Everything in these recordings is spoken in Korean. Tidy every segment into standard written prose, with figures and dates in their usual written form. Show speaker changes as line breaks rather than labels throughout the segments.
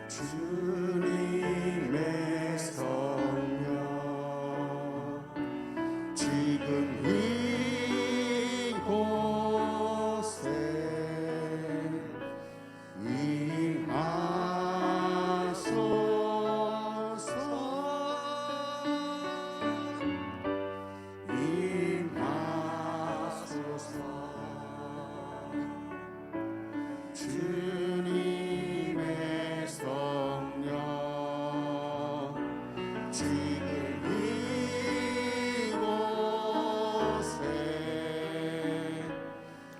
주님의 성령 지금 이곳에 임하소서. 주님의 성령 지금 이곳에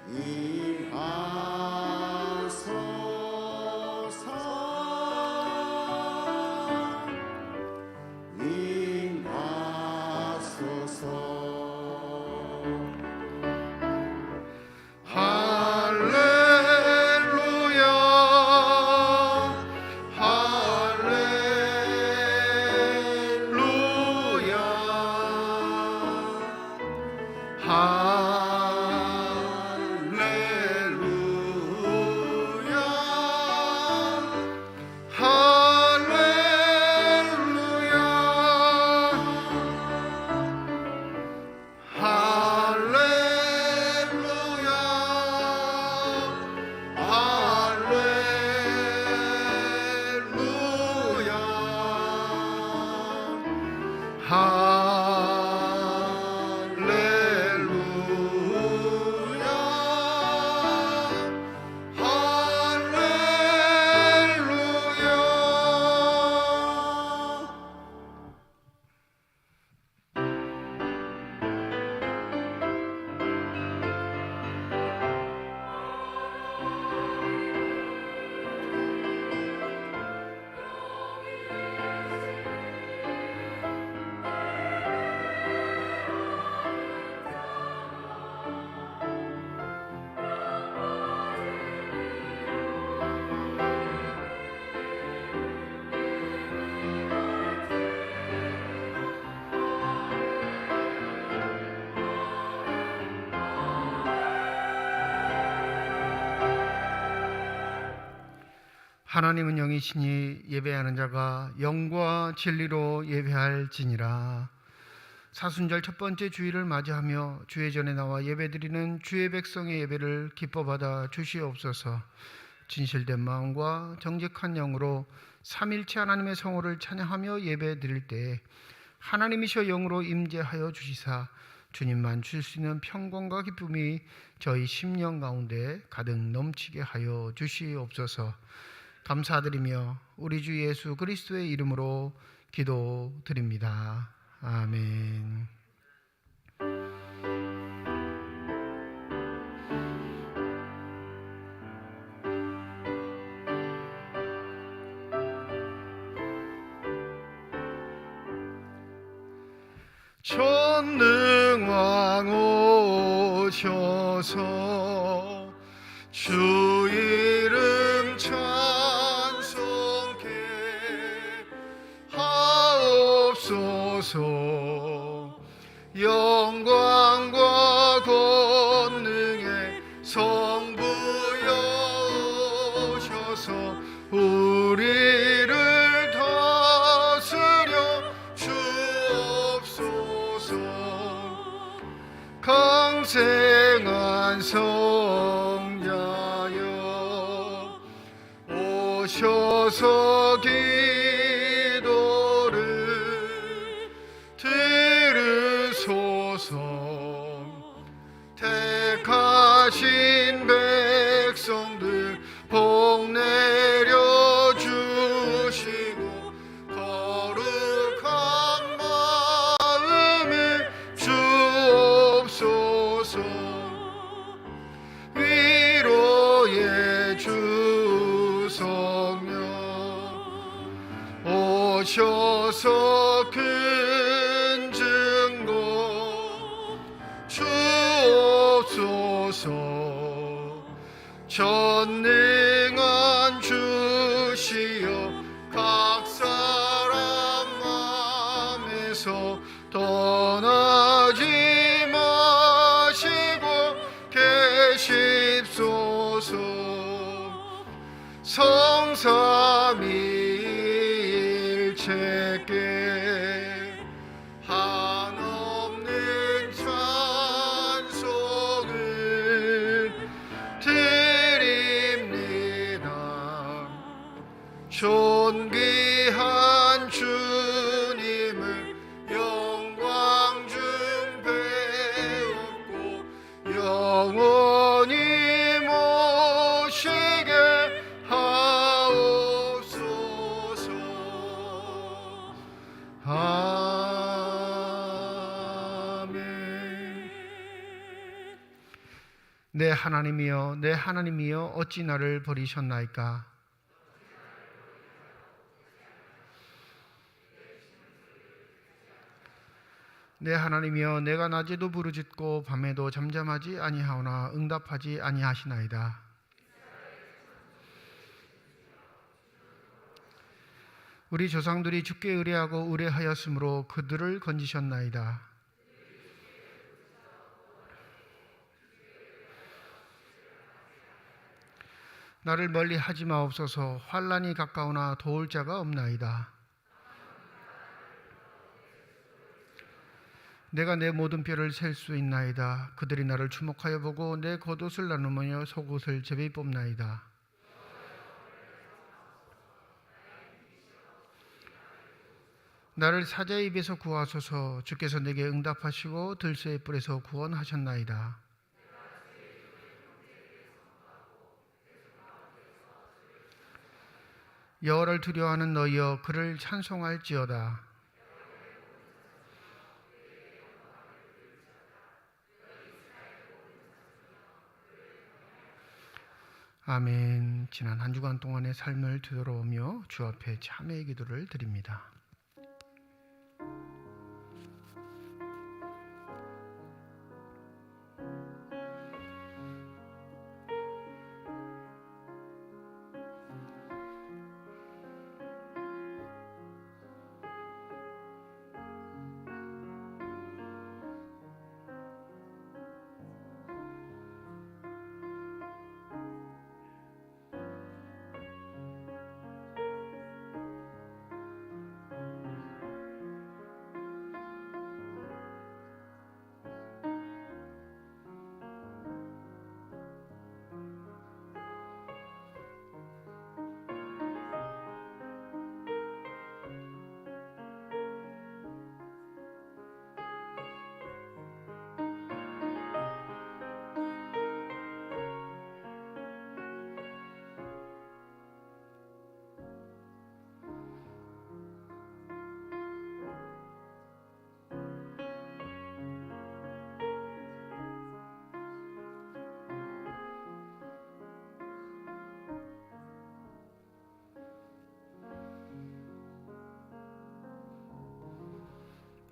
임하소서. 임하소서.
하나님은 영이시니 예배하는 자가 영과 진리로 예배할지니라. 사순절 첫 번째 주일을 맞이하며 주의 전에 나와 예배드리는 주의 백성의 예배를 기뻐 받아 주시옵소서. 진실된 마음과 정직한 영으로 삼일체 하나님의 성호를 찬양하며 예배드릴 때 하나님이셔 영으로 임재하여 주시사 주님만 주실 수 있는 평강과 기쁨이 저희 심령 가운데 가득 넘치게 하여 주시옵소서. 감사드리며 우리 주 예수 그리스도의 이름으로 기도드립니다. 아멘. 전능왕 오셔서 주 이름 찬송케 하옵소서. 영광과 권능의 성부여 오셔서 우리를 다스려 주옵소서. 강생한 성자여 오셔서 기도를 들으소서. 택하신 백성들 복 내려 주시고 거룩한 마음을 주옵소서. 위로의 주 성령 오셔서 큰 증거 주옵소서. 전능한 주시여 각 사람 마음에서 떠나지 마시고 계십소서. 성삼위 주님 오시게 하옵소서. 아멘. 내 하나님이여, 내 하나님이여, 어찌 나를 버리셨나이까? 내 하나님이여, 내가 낮에도 부르짖고 밤에도 잠잠하지 아니하오나 응답하지 아니하시나이다. 우리 조상들이 주께 의뢰하고 의뢰하였으므로 그들을 건지셨나이다. 나를 멀리 하지 마옵소서. 환난이 가까우나 도울 자가 없나이다. 내가 내 모든 뼈를 셀 수 있나이다. 그들이 나를 주목하여 보고 내 겉옷을 나누며 속옷을 제비 뽑나이다. 나를 사자의 입에서 구하소서. 주께서 내게 응답하시고 들소의 뿔에서 구원하셨나이다. 여호와를 두려워하는 너희여, 그를 찬송할지어다. 아멘. 지난 한 주간 동안의 삶을 되돌아오며 주 앞에 참회의 기도를 드립니다.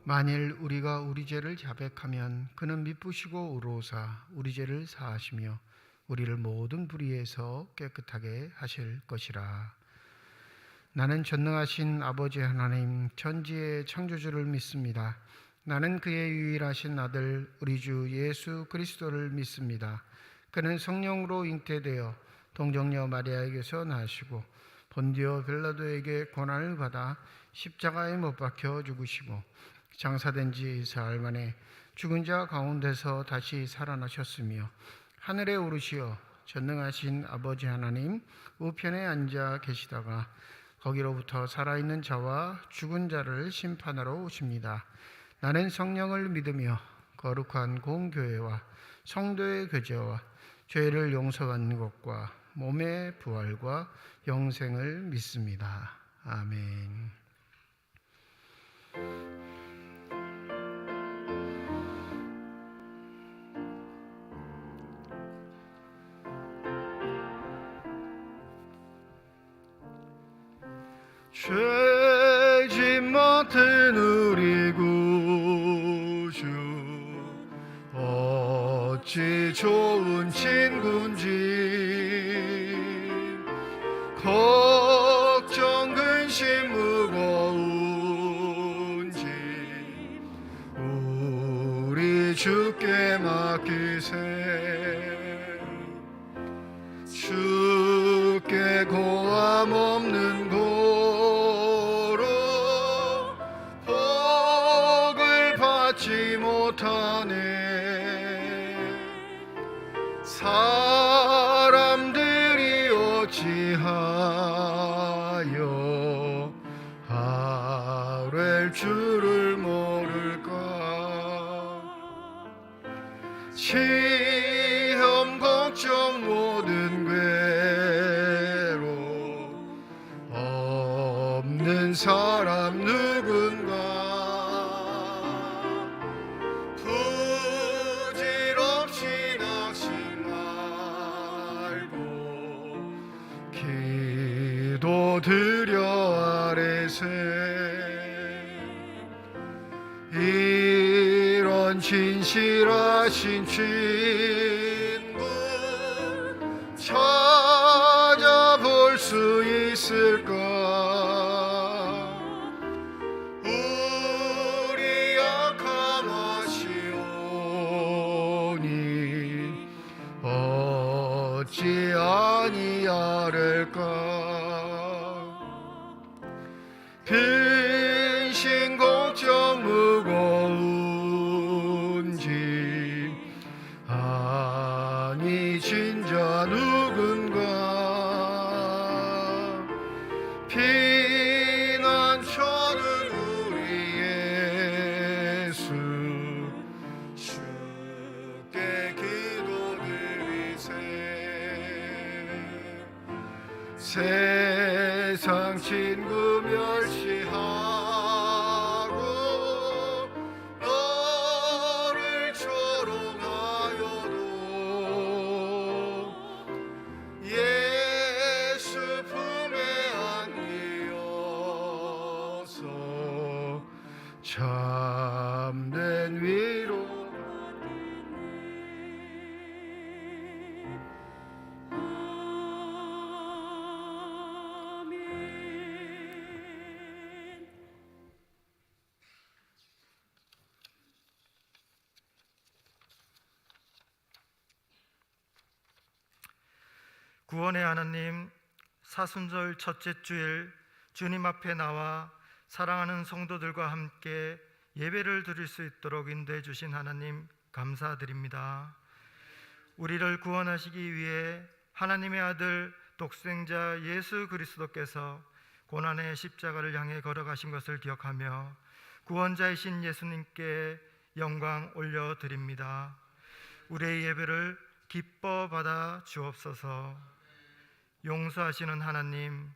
만일 우리가 우리 죄를 자백하면 그는 미쁘시고 의로우사 우리 죄를 사하시며 우리를 모든 불의에서 깨끗하게 하실 것이라. 나는 전능하신 아버지 하나님 천지의 창조주를 믿습니다. 나는 그의 유일하신 아들 우리 주 예수 그리스도를 믿습니다. 그는 성령으로 잉태되어 동정녀 마리아에게서 나시고 본디오 빌라도에게 고난을 받아 십자가에 못 박혀 죽으시고 장사된 지 사흘 만에 죽은 자 가운데서 다시 살아나셨으며 하늘에 오르시어 전능하신 아버지 하나님 우편에 앉아 계시다가 거기로부터 살아있는 자와 죽은 자를 심판하러 오십니다. 나는 성령을 믿으며 거룩한 공교회와 성도의 교제와 죄를 용서받는 것과 몸의 부활과 영생을 믿습니다. 아멘. 죄짐 맡은 우리 구주 어찌 좋은 친구인지 걱정 근심 무거운지 우리 주께 맡기세. 주께 고함 없는 고로 복을 받지 못하네. 사람들이 어찌하여 아랠 줄을 모를까. 시험 걱정 없는 사람 누군가 부질없이 낙심 말고 기도드려 아뢰세 이런 진실하신 친구 찾아볼 수 있을까 우리 약함하시오니 어찌 아니하를까 근심 걱정 무거운 짐 아니 진자 누군가 피난처는 우리 예수 주께 기도드리세 세상 친구 멸시하고 너를 조롱하여도 예수 품에 안기어서 참된 위로
구원의 하나님, 사순절 첫째 주일 주님 앞에 나와 사랑하는 성도들과 함께 예배를 드릴 수 있도록 인도해 주신 하나님 감사드립니다. 우리를 구원하시기 위해 하나님의 아들 독생자 예수 그리스도께서 고난의 십자가를 향해 걸어가신 것을 기억하며 구원자이신 예수님께 영광 올려드립니다. 우리의 예배를 기뻐 받아 주옵소서. 용서하시는 하나님,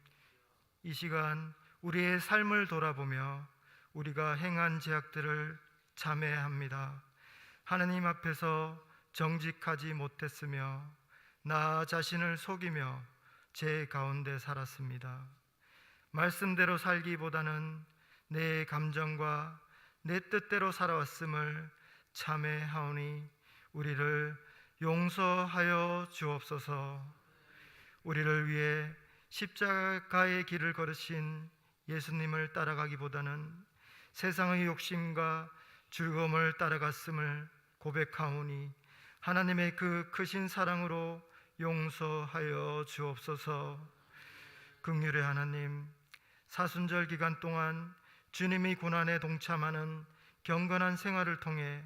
이 시간 우리의 삶을 돌아보며 우리가 행한 죄악들을 자매합니다. 하나님 앞에서 정직하지 못했으며 나 자신을 속이며 죄 가운데 살았습니다. 말씀대로 살기보다는 내 감정과 내 뜻대로 살아왔음을 자매하오니 우리를 용서하여 주옵소서. 우리를 위해 십자가의 길을 걸으신 예수님을 따라가기보다는 세상의 욕심과 즐거움을 따라갔음을 고백하오니 하나님의 그 크신 사랑으로 용서하여 주옵소서. 긍휼의 하나님, 사순절 기간 동안 주님이 고난에 동참하는 경건한 생활을 통해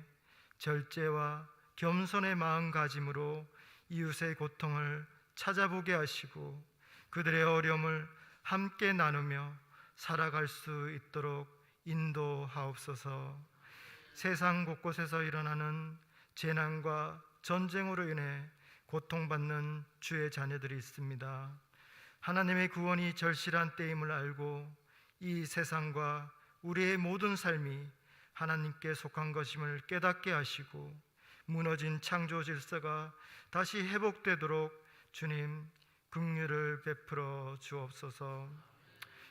절제와 겸손의 마음가짐으로 이웃의 고통을 찾아보게 하시고 그들의 어려움을 함께 나누며 살아갈 수 있도록 인도하옵소서. 세상 곳곳에서 일어나는 재난과 전쟁으로 인해 고통받는 주의 자녀들이 있습니다. 하나님의 구원이 절실한 때임을 알고 이 세상과 우리의 모든 삶이 하나님께 속한 것임을 깨닫게 하시고 무너진 창조 질서가 다시 회복되도록 주님 긍휼을 베풀어 주옵소서.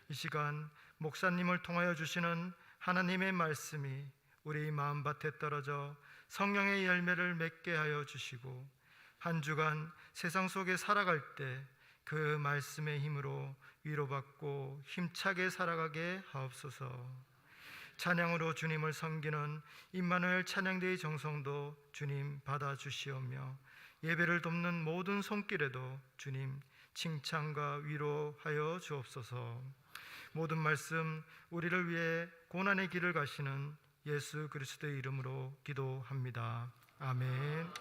이 시간 목사님을 통하여 주시는 하나님의 말씀이 우리 마음밭에 떨어져 성령의 열매를 맺게 하여 주시고 한 주간 세상 속에 살아갈 때 그 말씀의 힘으로 위로받고 힘차게 살아가게 하옵소서. 찬양으로 주님을 섬기는 임마누엘 찬양대의 정성도 주님 받아주시오며 예배를 돕는 모든 손길에도 주님 칭찬과 위로하여 주옵소서. 모든 말씀 우리를 위해 고난의 길을 가시는 예수 그리스도의 이름으로 기도합니다. 아멘.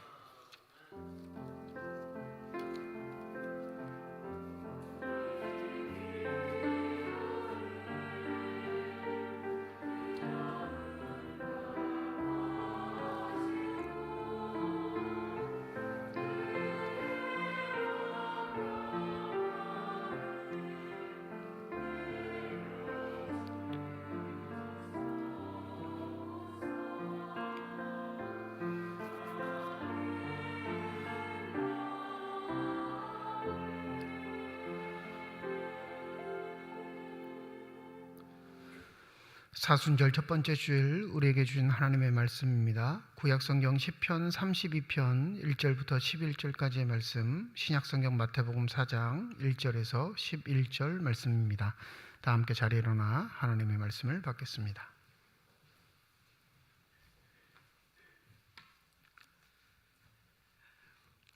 사순절 첫 번째 주일 우리에게 주신 하나님의 말씀입니다. 구약성경 시편 32편 1절부터 11절까지의 말씀, 신약성경 마태복음 4장 1절에서 11절 말씀입니다. 다 함께 자리에 일어나 하나님의 말씀을 받겠습니다.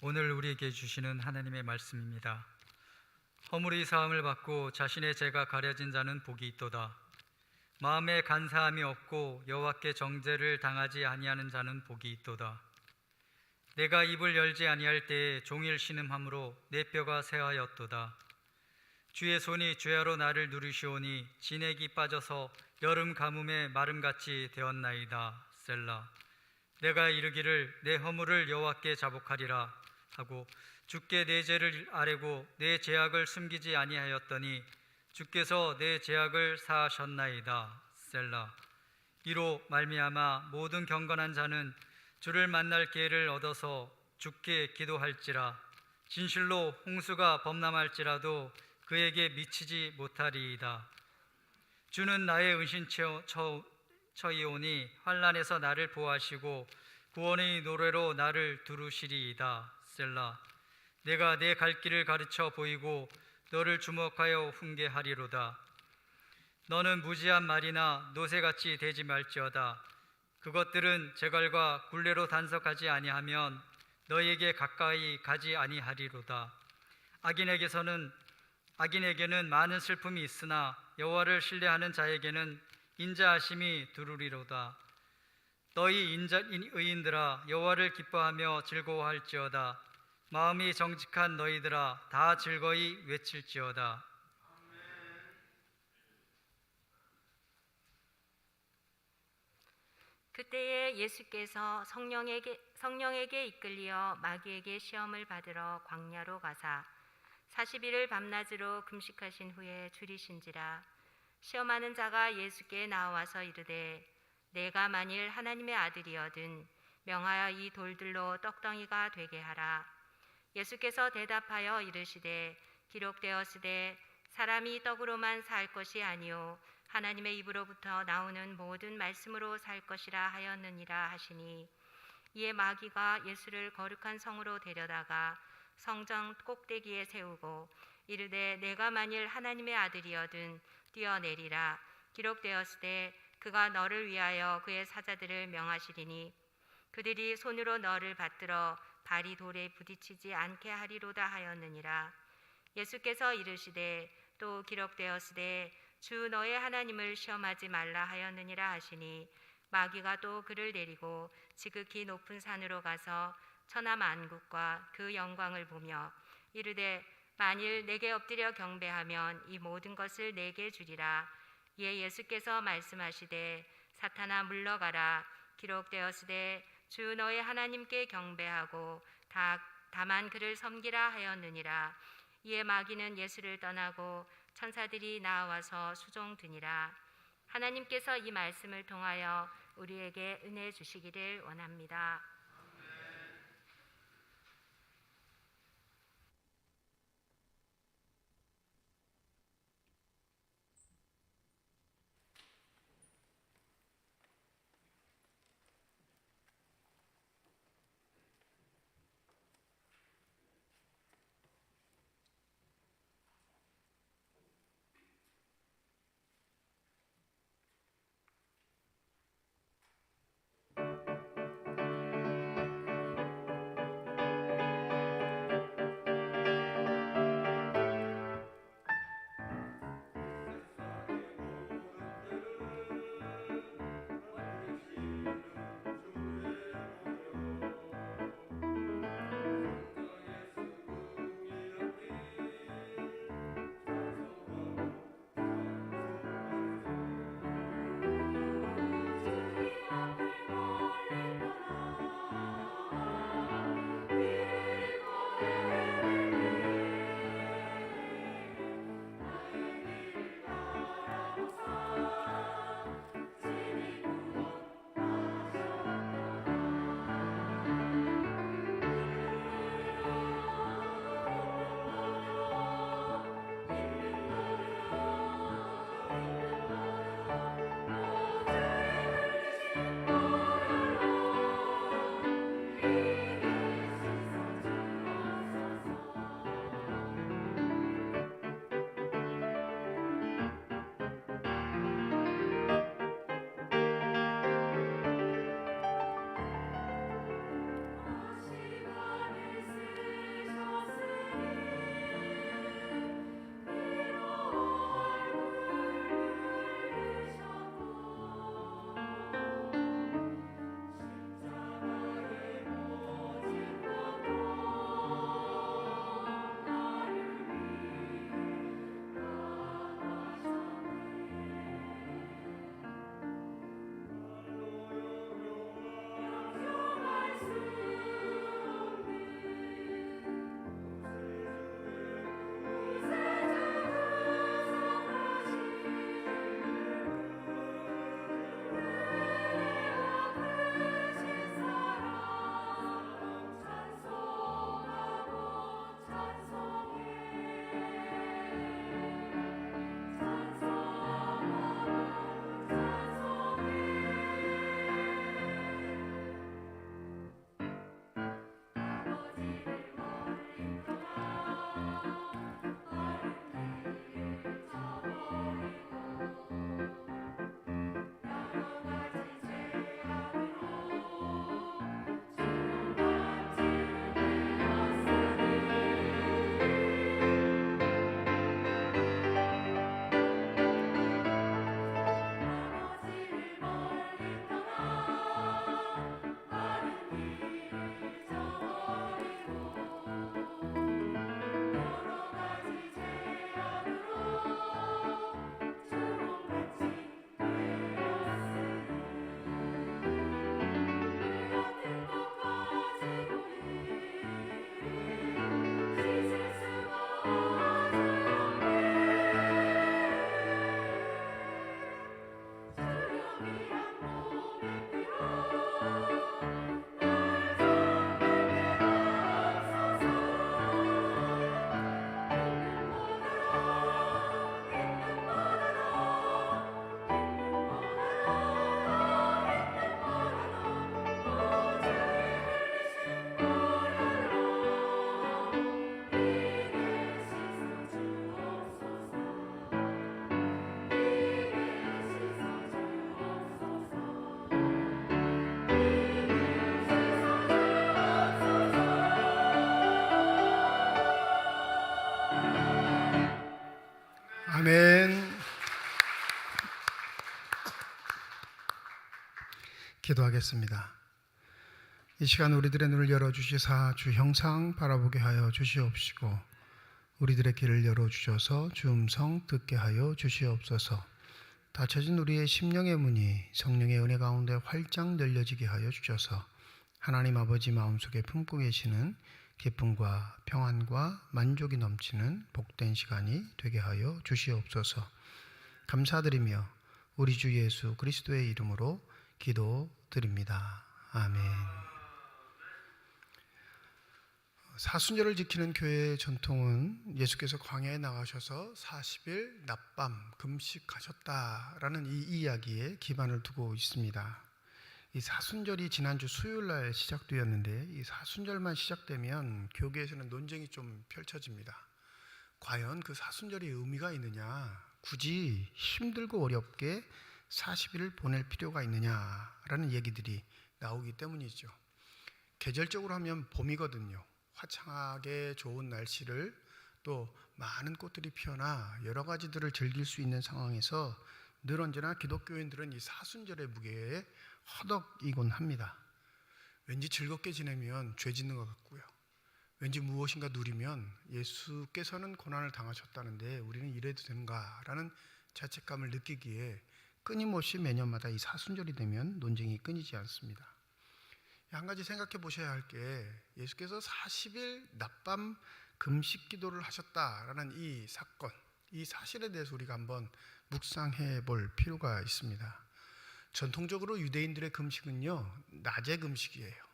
오늘 우리에게 주시는 하나님의 말씀입니다. 허물이 사함을 받고 자신의 죄가 가려진 자는 복이 있도다. 마음에 간사함이 없고 여호와께 정죄를 당하지 아니하는 자는 복이 있도다. 내가 입을 열지 아니할 때에 종일 신음함으로 내 뼈가 쇠하였도다. 주의 손이 죄하로 나를 누르시오니 진액이 빠져서 여름 가뭄에 마름같이 되었나이다. 셀라. 내가 이르기를 내 허물을 여호와께 자복하리라 하고 주께 내 죄를 아뢰고 내 죄악을 숨기지 아니하였더니 주께서 내 죄악을 사하셨나이다. 셀라. 이로 말미암아 모든 경건한 자는 주를 만날 기회를 얻어서 주께 기도할지라. 진실로 홍수가 범람할지라도 그에게 미치지 못하리이다. 주는 나의 은신처이오니 환난에서 나를 보호하시고 구원의 노래로 나를 두루시리이다. 셀라. 내가 내 갈 길을 가르쳐 보이고 너를 주목하여 훈계하리로다. 너는 무지한 말이나 노새같이 되지 말지어다. 그것들은 제갈과 굴레로 단속하지 아니하면 너에게 가까이 가지 아니하리로다. 악인에게는 많은 슬픔이 있으나 여호와를 신뢰하는 자에게는 인자하심이 두루리로다. 너희 의인들아 여호와를 기뻐하며 즐거워할지어다. 마음이 정직한 너희들아 다 즐거이 외칠지어다.
그때에 예수께서 성령에게 이끌리어 마귀에게 시험을 받으러 광야로 가사 40일을 밤낮으로 금식하신 후에 줄이신지라. 시험하는 자가 예수께 나와서 이르되 내가 만일 하나님의 아들이거든 명하여 이 돌들로 떡덩이가 되게 하라. 예수께서 대답하여 이르시되 기록되었으되 사람이 떡으로만 살 것이 아니요 하나님의 입으로부터 나오는 모든 말씀으로 살 것이라 하였느니라 하시니, 이에 마귀가 예수를 거룩한 성으로 데려다가 성전 꼭대기에 세우고 이르되 내가 만일 하나님의 아들이거든 뛰어내리라. 기록되었으되 그가 너를 위하여 그의 사자들을 명하시리니 그들이 손으로 너를 받들어 발이 돌에 부딪히지 않게 하리로다 하였느니라. 예수께서 이르시되 또 기록되었으되 주 너의 하나님을 시험하지 말라 하였느니라 하시니, 마귀가 또 그를 데리고 지극히 높은 산으로 가서 천하 만국과 그 영광을 보며 이르되 만일 내게 엎드려 경배하면 이 모든 것을 내게 주리라. 이에 예수께서 말씀하시되 사탄아 물러가라. 기록되었으되 주 너의 하나님께 경배하고 다만 그를 섬기라 하였느니라. 이에 마귀는 예수를 떠나고 천사들이 나와서 수종드니라. 하나님께서 이 말씀을 통하여 우리에게 은혜 주시기를 원합니다.
기도하겠습니다. 이 시간 우리들의 눈을 열어주시사 주 형상 바라보게 하여 주시옵시고 우리들의 귀를 열어주셔서 주 음성 듣게 하여 주시옵소서. 닫혀진 우리의 심령의 문이 성령의 은혜 가운데 활짝 열려지게 하여 주셔서 하나님 아버지 마음속에 품고 계시는 기쁨과 평안과 만족이 넘치는 복된 시간이 되게 하여 주시옵소서. 감사드리며 우리 주 예수 그리스도의 이름으로 기도드립니다. 아멘. 사순절을 지키는 교회의 전통은 예수께서 광야에 나가셔서 40일 낮밤 금식하셨다라는 이 이야기에 기반을 두고 있습니다. 이 사순절이 지난주 수요일날 시작되었는데 이 사순절만 시작되면 교계에서는 논쟁이 좀 펼쳐집니다. 과연 그 사순절이 의미가 있느냐, 굳이 힘들고 어렵게 40일을 보낼 필요가 있느냐라는 얘기들이 나오기 때문이죠. 계절적으로 하면 봄이거든요. 화창하게 좋은 날씨를 또 많은 꽃들이 피어나 여러 가지들을 즐길 수 있는 상황에서 늘 언제나 기독교인들은 이 사순절의 무게에 허덕이곤 합니다. 왠지 즐겁게 지내면 죄 짓는 것 같고요. 왠지 무엇인가 누리면 예수께서는 고난을 당하셨다는데 우리는 이래도 되는가라는 자책감을 느끼기에 끊임없이 매년마다 이 사순절이 되면 논쟁이 끊이지 않습니다. 한 가지 생각해 보셔야 할 게 예수께서 40일 낮밤 금식 기도를 하셨다라는 이 사건, 이 사실에 대해서 우리가 한번 묵상해 볼 필요가 있습니다. 전통적으로 유대인들의 금식은요, 낮에 금식이에요.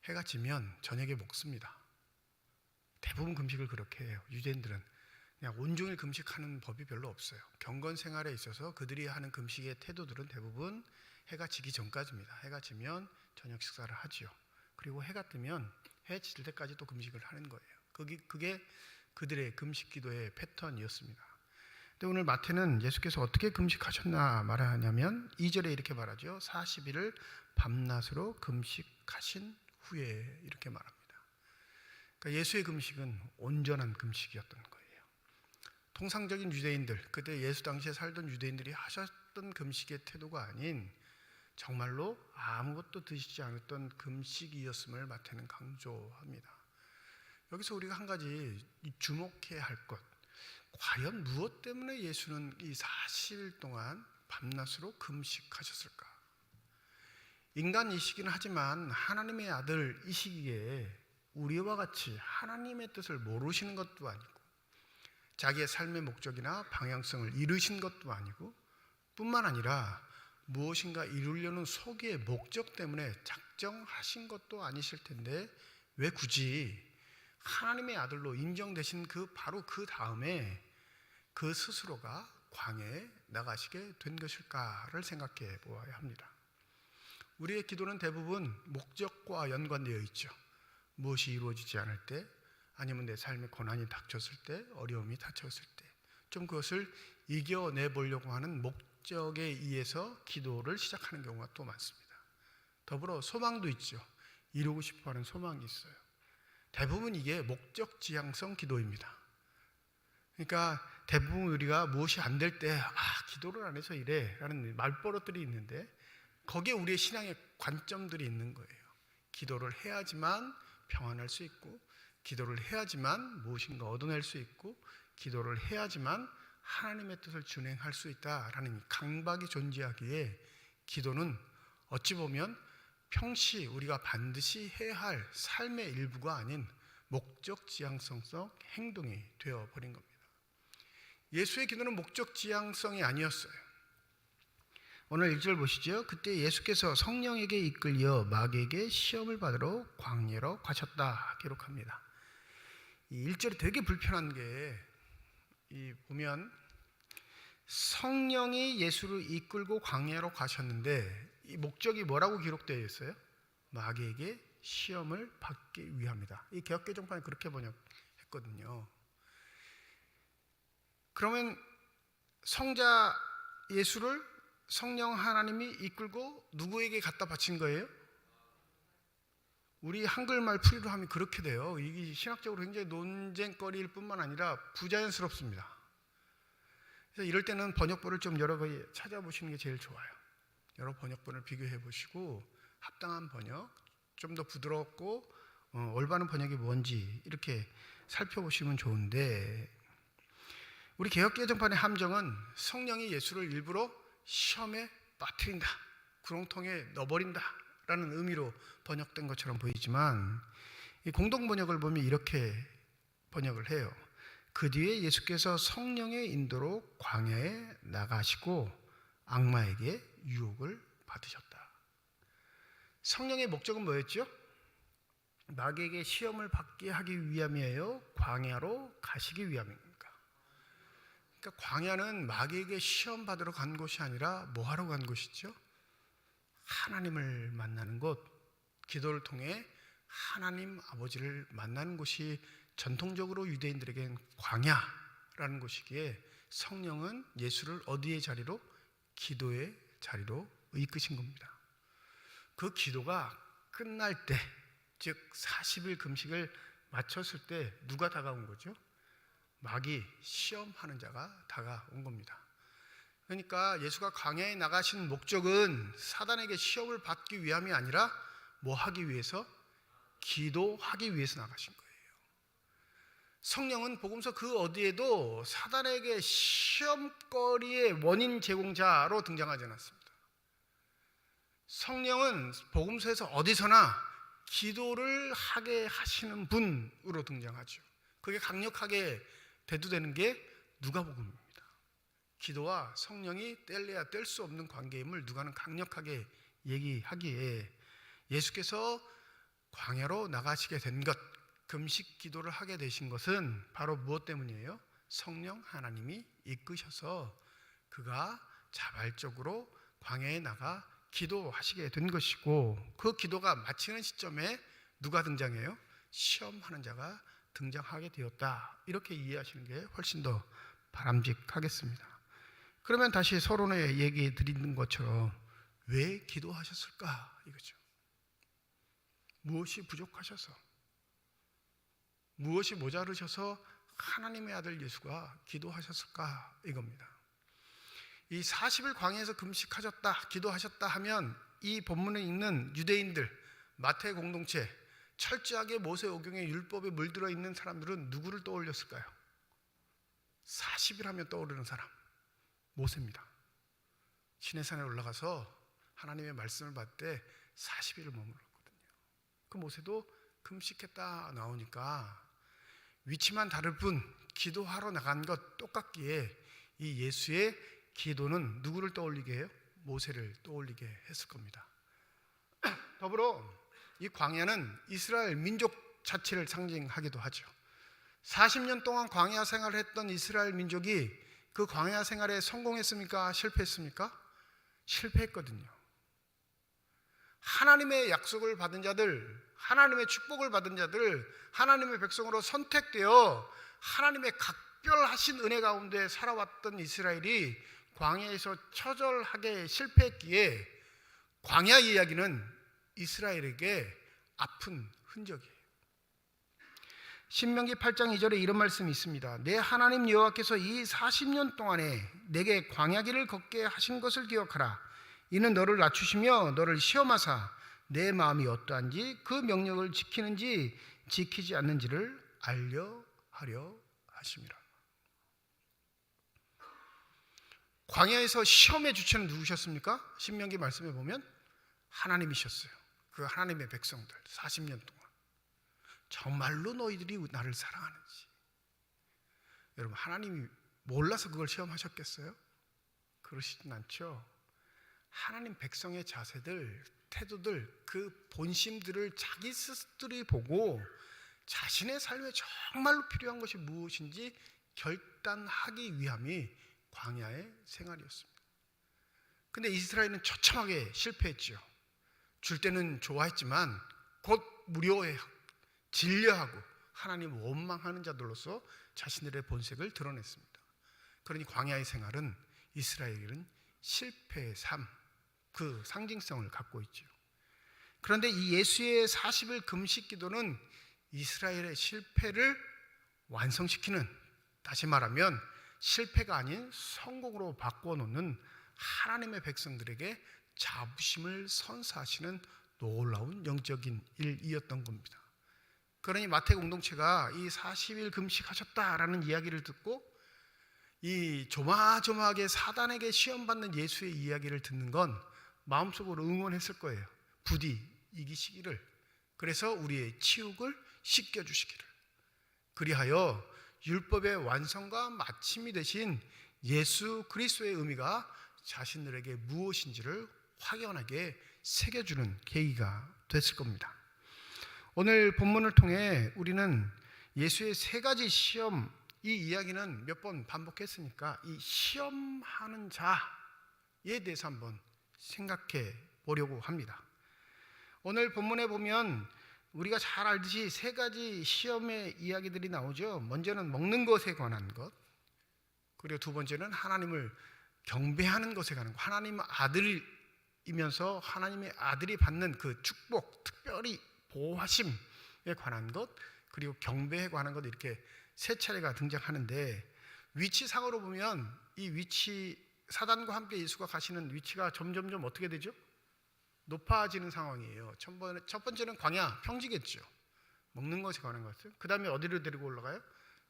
해가 지면 저녁에 먹습니다. 대부분 금식을 그렇게 해요. 유대인들은 그냥 온종일 금식하는 법이 별로 없어요. 경건 생활에 있어서 그들이 하는 금식의 태도들은 대부분 해가 지기 전까지입니다. 해가 지면 저녁 식사를 하지요. 그리고 해가 뜨면 해 질 때까지 또 금식을 하는 거예요. 그게 그들의 금식 기도의 패턴이었습니다. 근데 오늘 마태는 예수께서 어떻게 금식하셨나 말하냐면 2절에 이렇게 말하죠. 40일을 밤낮으로 금식하신 후에 이렇게 말합니다. 그러니까 예수의 금식은 온전한 금식이었던 거예요. 통상적인 유대인들, 그때 예수 당시에 살던 유대인들이 하셨던 금식의 태도가 아닌 정말로 아무것도 드시지 않았던 금식이었음을 마태는 강조합니다. 여기서 우리가 한 가지 주목해야 할 것, 과연 무엇 때문에 예수는 이 40일 동안 밤낮으로 금식하셨을까? 인간이시긴 하지만 하나님의 아들이시기에 우리와 같이 하나님의 뜻을 모르시는 것도 아니고 자기의 삶의 목적이나 방향성을 잃으신 것도 아니고 뿐만 아니라 무엇인가 이루려는 소기의 목적 때문에 작정하신 것도 아니실 텐데 왜 굳이 하나님의 아들로 인정되신 바로 그 다음에 그 스스로가 광야에 나가시게 된 것일까를 생각해 보아야 합니다. 우리의 기도는 대부분 목적과 연관되어 있죠. 무엇이 이루어지지 않을 때, 아니면 내 삶에 고난이 닥쳤을 때, 어려움이 닥쳤을 때, 좀 그것을 이겨내 보려고 하는 목적에 의해서 기도를 시작하는 경우가 또 많습니다. 더불어 소망도 있죠. 이루고 싶어하는 소망이 있어요. 대부분 이게 목적 지향성 기도입니다. 그러니까 대부분 우리가 무엇이 안 될 때 기도를 안 해서 이래 라는 말버릇들이 있는데 거기에 우리의 신앙의 관점들이 있는 거예요. 기도를 해야지만 평안할 수 있고, 기도를 해야지만 무엇인가 얻어낼 수 있고, 기도를 해야지만 하나님의 뜻을 준행할 수 있다라는 강박이 존재하기에 기도는 어찌 보면 평시 우리가 반드시 해야 할 삶의 일부가 아닌 목적 지향성 행동이 되어버린 겁니다. 예수의 기도는 목적 지향성이 아니었어요. 오늘 1절 보시죠. 그때 예수께서 성령에게 이끌려 마귀에게 시험을 받으러 광야로 가셨다 기록합니다. 이 1절이 되게 불편한 게 보면 성령이 예수를 이끌고 광야로 가셨는데 이 목적이 뭐라고 기록되어 있어요? 마귀에게 시험을 받기 위함이다. 이 개역개정판이 그렇게 번역했거든요. 그러면 성자 예수를 성령 하나님이 이끌고 누구에게 갖다 바친 거예요? 우리 한글말 풀이로 하면 그렇게 돼요. 이게 신학적으로 굉장히 논쟁거리일 뿐만 아니라 부자연스럽습니다. 그래서 이럴 때는 번역본을 좀 여러 가지 찾아보시는 게 제일 좋아요. 여러 번역본을 비교해 보시고 합당한 번역, 좀 더 부드럽고 올바른 번역이 뭔지 이렇게 살펴보시면 좋은데, 우리 개역개정판의 함정은 성령이 예수를 일부러 시험에 빠뜨린다, 구렁텅이에 넣어버린다 라는 의미로 번역된 것처럼 보이지만, 이 공동번역을 보면 이렇게 번역을 해요. 그 뒤에 예수께서 성령의 인도로 광야에 나가시고 악마에게 유혹을 받으셨다. 성령의 목적은 뭐였죠? 마귀에게 시험을 받게 하기 위함이에요? 광야로 가시기 위함입니까? 그러니까 광야는 마귀에게 시험 받으러 간 곳이 아니라 뭐 하러 간 곳이죠? 하나님을 만나는 곳, 기도를 통해 하나님 아버지를 만나는 곳이 전통적으로 유대인들에겐 광야라는 곳이기에, 성령은 예수를 어디의 자리로? 기도의 자리로 이끄신 겁니다. 그 기도가 끝날 때, 즉 40일 금식을 마쳤을 때 누가 다가온 거죠? 마귀, 시험하는 자가 다가온 겁니다. 그러니까 예수가 광야에 나가신 목적은 사단에게 시험을 받기 위함이 아니라 뭐 하기 위해서? 기도하기 위해서 나가신 거예요. 성령은 복음서 그 어디에도 사단에게 시험거리의 원인 제공자로 등장하지 않았습니다. 성령은 복음서에서 어디서나 기도를 하게 하시는 분으로 등장하죠. 그게 강력하게 대두되는 게 누가복음입니다. 기도와 성령이 뗄래야 뗄 수 없는 관계임을 누가는 강력하게 얘기하기에, 예수께서 광야로 나가시게 된 것, 금식 기도를 하게 되신 것은 바로 무엇 때문이에요? 성령 하나님이 이끄셔서 그가 자발적으로 광야에 나가 기도하시게 된 것이고, 그 기도가 마치는 시점에 누가 등장해요? 시험하는 자가 등장하게 되었다. 이렇게 이해하시는 게 훨씬 더 바람직하겠습니다. 그러면 다시 서론에 얘기 드리는 것처럼 왜 기도하셨을까? 이거죠. 무엇이 부족하셔서, 무엇이 모자르셔서 하나님의 아들 예수가 기도하셨을까? 이겁니다. 이 40일 광야에서 금식하셨다, 기도하셨다 하면 이 본문에 있는 유대인들, 마태 공동체, 철저하게 모세 오경의 율법에 물들어 있는 사람들은 누구를 떠올렸을까요? 40일 하면 떠오르는 사람, 모세입니다. 시내산에 올라가서 하나님의 말씀을 받을 때 40일을 머물렀거든요. 그 모세도 금식했다 나오니까 위치만 다를 뿐 기도하러 나간 것 똑같기에 이 예수의 기도는 누구를 떠올리게 해요? 모세를 떠올리게 했을 겁니다. 더불어 이 광야는 이스라엘 민족 자체를 상징하기도 하죠. 40년 동안 광야 생활을 했던 이스라엘 민족이 그 광야 생활에 성공했습니까? 실패했습니까? 실패했거든요. 하나님의 약속을 받은 자들, 하나님의 축복을 받은 자들, 하나님의 백성으로 선택되어 하나님의 각별하신 은혜 가운데 살아왔던 이스라엘이 광야에서 처절하게 실패했기에 광야 이야기는 이스라엘에게 아픈 흔적이에요. 신명기 8장 2절에 이런 말씀이 있습니다. 내 하나님 여호와께서 이 40년 동안에 내게 광야길을 걷게 하신 것을 기억하라. 이는 너를 낮추시며 너를 시험하사 내 마음이 어떠한지 그 명령을 지키는지 지키지 않는지를 알려 하려 하심이라. 광야에서 시험의 주체는 누구셨습니까? 신명기 말씀에 보면 하나님이셨어요. 그 하나님의 백성들 40년 동안 정말로 너희들이 나를 사랑하는지. 여러분, 하나님이 몰라서 그걸 시험하셨겠어요? 그러시진 않죠. 하나님 백성의 자세들, 태도들, 그 본심들을 자기 스스로들이 보고 자신의 삶에 정말로 필요한 것이 무엇인지 결단하기 위함이 광야의 생활이었습니다. 근데 이스라엘은 처참하게 실패했죠. 줄 때는 좋아했지만 곧 무료해하고 진려하고 하나님 원망하는 자들로서 자신들의 본색을 드러냈습니다. 그러니 광야의 생활은 이스라엘은 실패의 삶, 그 상징성을 갖고 있죠. 그런데 이 예수의 40일 금식 기도는 이스라엘의 실패를 완성시키는, 다시 말하면 실패가 아닌 성공으로 바꿔놓는 하나님의 백성들에게 자부심을 선사하시는 놀라운 영적인 일이었던 겁니다. 그러니 마태 공동체가 이 40일 금식하셨다라는 이야기를 듣고 이 조마조마하게 사단에게 시험받는 예수의 이야기를 듣는 건 마음속으로 응원했을 거예요. 부디 이기시기를, 그래서 우리의 치욕을 씻겨주시기를, 그리하여 율법의 완성과 마침이 되신 예수 그리스도의 의미가 자신들에게 무엇인지를 확연하게 새겨주는 계기가 됐을 겁니다. 오늘 본문을 통해 우리는 예수의 세 가지 시험, 이 이야기는 몇 번 반복했으니까 이 시험하는 자에 대해서 한번 생각해 보려고 합니다. 오늘 본문에 보면 우리가 잘 알듯이 세 가지 시험의 이야기들이 나오죠. 먼저는 먹는 것에 관한 것, 그리고 두 번째는 하나님을 경배하는 것에 관한 것, 하나님 아들이면서 하나님의 아들이 받는 그 축복, 특별히 보호하심에 관한 것, 그리고 경배에 관한 것, 이렇게 세 차례가 등장하는데, 위치상으로 보면 이 위치, 사단과 함께 예수가 가시는 위치가 점점점 어떻게 되죠? 높아지는 상황이에요. 첫 번째는 광야, 평지겠죠. 먹는 것에 관한 것을. 그 다음에 어디로 데리고 올라가요?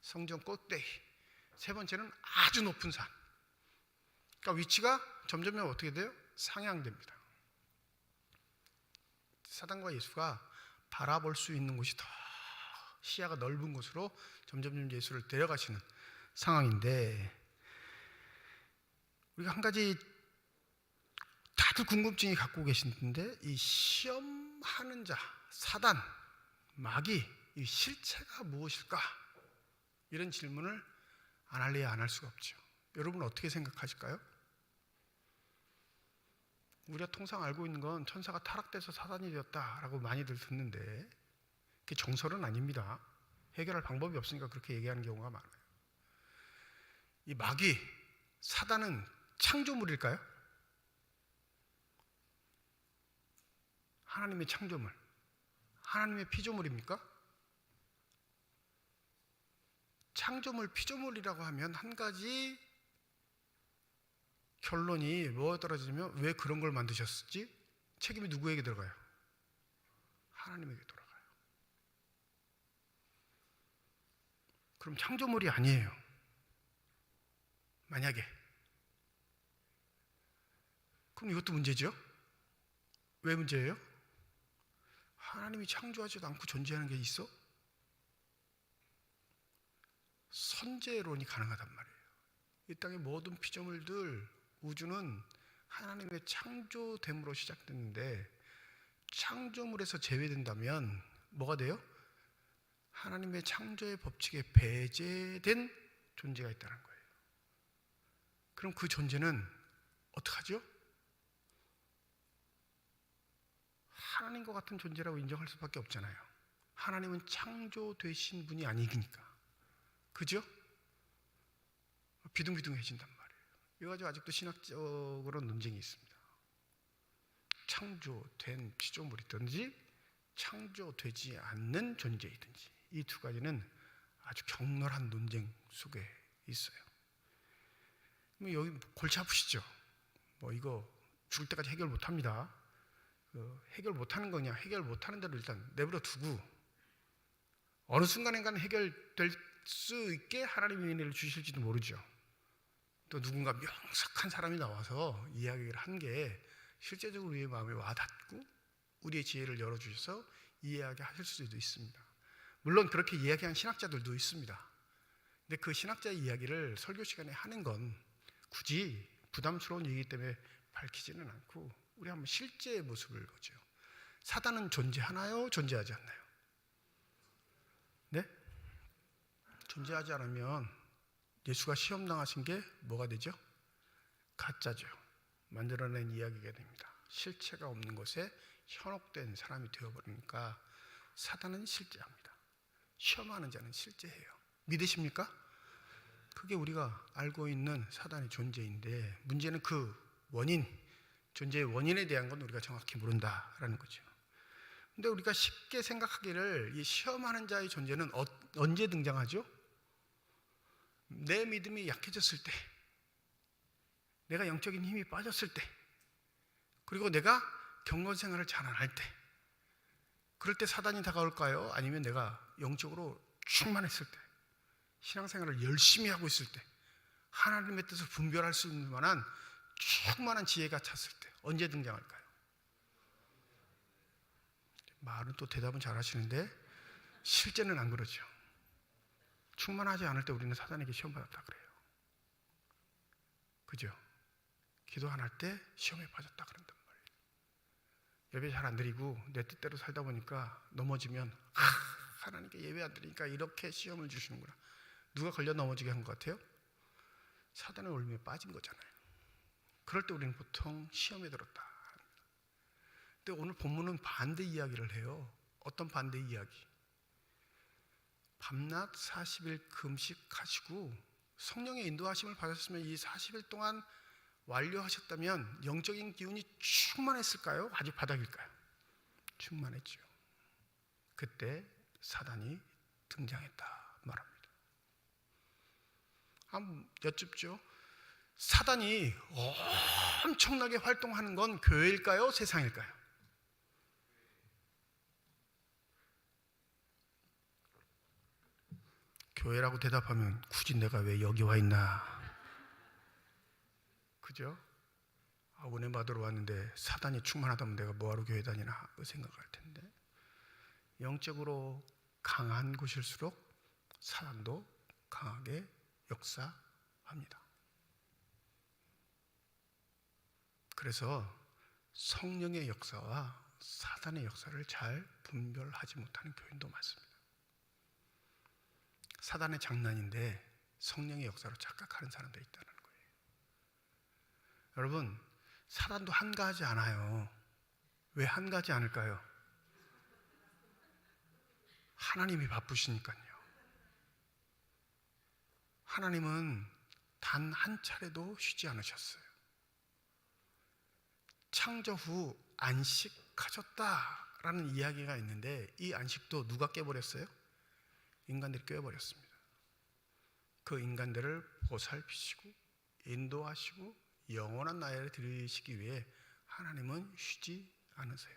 성전 꼭대기. 세 번째는 아주 높은 산. 그러니까 위치가 점점점 어떻게 돼요? 상향됩니다. 사단과 예수가 바라볼 수 있는 곳이 더 시야가 넓은 곳으로 점점점 예수를 데려가시는 상황인데, 우리가 한 가지 다들 궁금증이 갖고 계신데, 이 시험하는 자, 사단, 마귀, 이 실체가 무엇일까? 이런 질문을 안 할래야 안 할 수가 없죠. 여러분 어떻게 생각하실까요? 우리가 통상 알고 있는 건 천사가 타락돼서 사단이 되었다라고 많이들 듣는데, 그게 정설은 아닙니다. 해결할 방법이 없으니까 그렇게 얘기하는 경우가 많아요. 이 마귀, 사단은 창조물일까요? 하나님의 창조물, 하나님의 피조물입니까? 창조물, 피조물이라고 하면 한 가지 결론이 뭐가 떨어지면, 왜 그런 걸 만드셨을지 책임이 누구에게 들어가요? 하나님에게 돌아가요. 그럼 창조물이 아니에요. 만약에, 그럼 이것도 문제죠? 왜 문제예요? 하나님이 창조하지도 않고 존재하는 게 있어? 선재론이 가능하단 말이에요. 이 땅의 모든 피조물들, 우주는 하나님의 창조됨으로 시작됐는데, 창조물에서 제외된다면 뭐가 돼요? 하나님의 창조의 법칙에 배제된 존재가 있다는 거예요. 그럼 그 존재는 어떡하죠? 하나님과 같은 존재라고 인정할 수밖에 없잖아요. 하나님은 창조되신 분이 아니니까. 그죠? 비둥비둥해진단 말이에요. 이거 가지고 아직도 신학적으로 논쟁이 있습니다. 창조된 피조물이든지 창조되지 않는 존재이든지, 이 두 가지는 아주 격렬한 논쟁 속에 있어요. 여기 골치 아프시죠? 이거 죽을 때까지 해결 못합니다. 해결 못하는 거냐? 해결 못하는 대로 일단 내버려 두고, 어느 순간인가는 해결될 수 있게 하나님이 은혜를 주실지도 모르죠. 또 누군가 명석한 사람이 나와서 이야기를 한 게 실제적으로 우리의 마음에 와닿고 우리의 지혜를 열어주셔서 이야기하실 수도 있습니다. 물론 그렇게 이야기한 신학자들도 있습니다. 근데 그 신학자의 이야기를 설교 시간에 하는 건 굳이 부담스러운 얘기이기 때문에 밝히지는 않고, 우리 한번 실제의 모습을 보죠. 사단은 존재하나요? 존재하지 않나요? 네? 존재하지 않으면 예수가 시험당하신 게 뭐가 되죠? 가짜죠. 만들어낸 이야기가 됩니다. 실체가 없는 것에 현혹된 사람이 되어버리니까 사단은 실제합니다. 시험하는 자는 실제해요. 믿으십니까? 그게 우리가 알고 있는 사단의 존재인데, 문제는 그 원인, 존재의 원인에 대한 건 우리가 정확히 모른다라는 거죠. 근데 우리가 쉽게 생각하기를, 이 시험하는 자의 존재는 언제 등장하죠? 내 믿음이 약해졌을 때, 내가 영적인 힘이 빠졌을 때, 그리고 내가 경건 생활을 잘 안 할 때, 그럴 때 사단이 다가올까요? 아니면 내가 영적으로 충만했을 때, 신앙생활을 열심히 하고 있을 때, 하나님의 뜻을 분별할 수 있는 만한 충만한 지혜가 찼을 때 언제 등장할까요? 말은 또 대답은 잘 하시는데 실제는 안 그러죠. 충만하지 않을 때 우리는 사단에게 시험 받았다 그래요. 그죠? 기도 안 할 때 시험에 빠졌다 그런단 말이에요. 예배 잘 안 드리고 내 뜻대로 살다 보니까 넘어지면 하나님께 예배 안 드리니까 이렇게 시험을 주시는구나. 누가 걸려 넘어지게 한 것 같아요? 사단의 올림에 빠진 거잖아요. 그럴 때 우리는 보통 시험에 들었다. 근데 오늘 본문은 반대 이야기를 해요. 어떤 반대 이야기? 밤낮 40일 금식하시고 성령의 인도하심을 받았으면 이 40일 동안 완료하셨다면 영적인 기운이 충만했을까요? 아직 바닥일까요? 충만했죠. 그때 사단이 등장했다 말합니다. 한번 여쭙죠. 사단이 엄청나게 활동하는 건 교회일까요? 세상일까요? 교회라고 대답하면 굳이 내가 왜 여기 와 있나? 그죠? 은혜 받으러 왔는데 사단이 충만하다면 내가 뭐하러 교회 다니나 생각할 텐데, 영적으로 강한 곳일수록 사단도 강하게 역사합니다. 그래서 성령의 역사와 사단의 역사를 잘 분별하지 못하는 교인도 많습니다. 사단의 장난인데 성령의 역사로 착각하는 사람도 있다는 거예요. 여러분, 사단도 한가하지 않아요. 왜 한가하지 않을까요? 하나님이 바쁘시니까요. 하나님은 단 한 차례도 쉬지 않으셨어요. 창조 후 안식하셨다라는 이야기가 있는데 이 안식도 누가 깨버렸어요? 인간들이 깨버렸습니다. 그 인간들을 보살피시고 인도하시고 영원한 나라에 들이시기 위해 하나님은 쉬지 않으세요.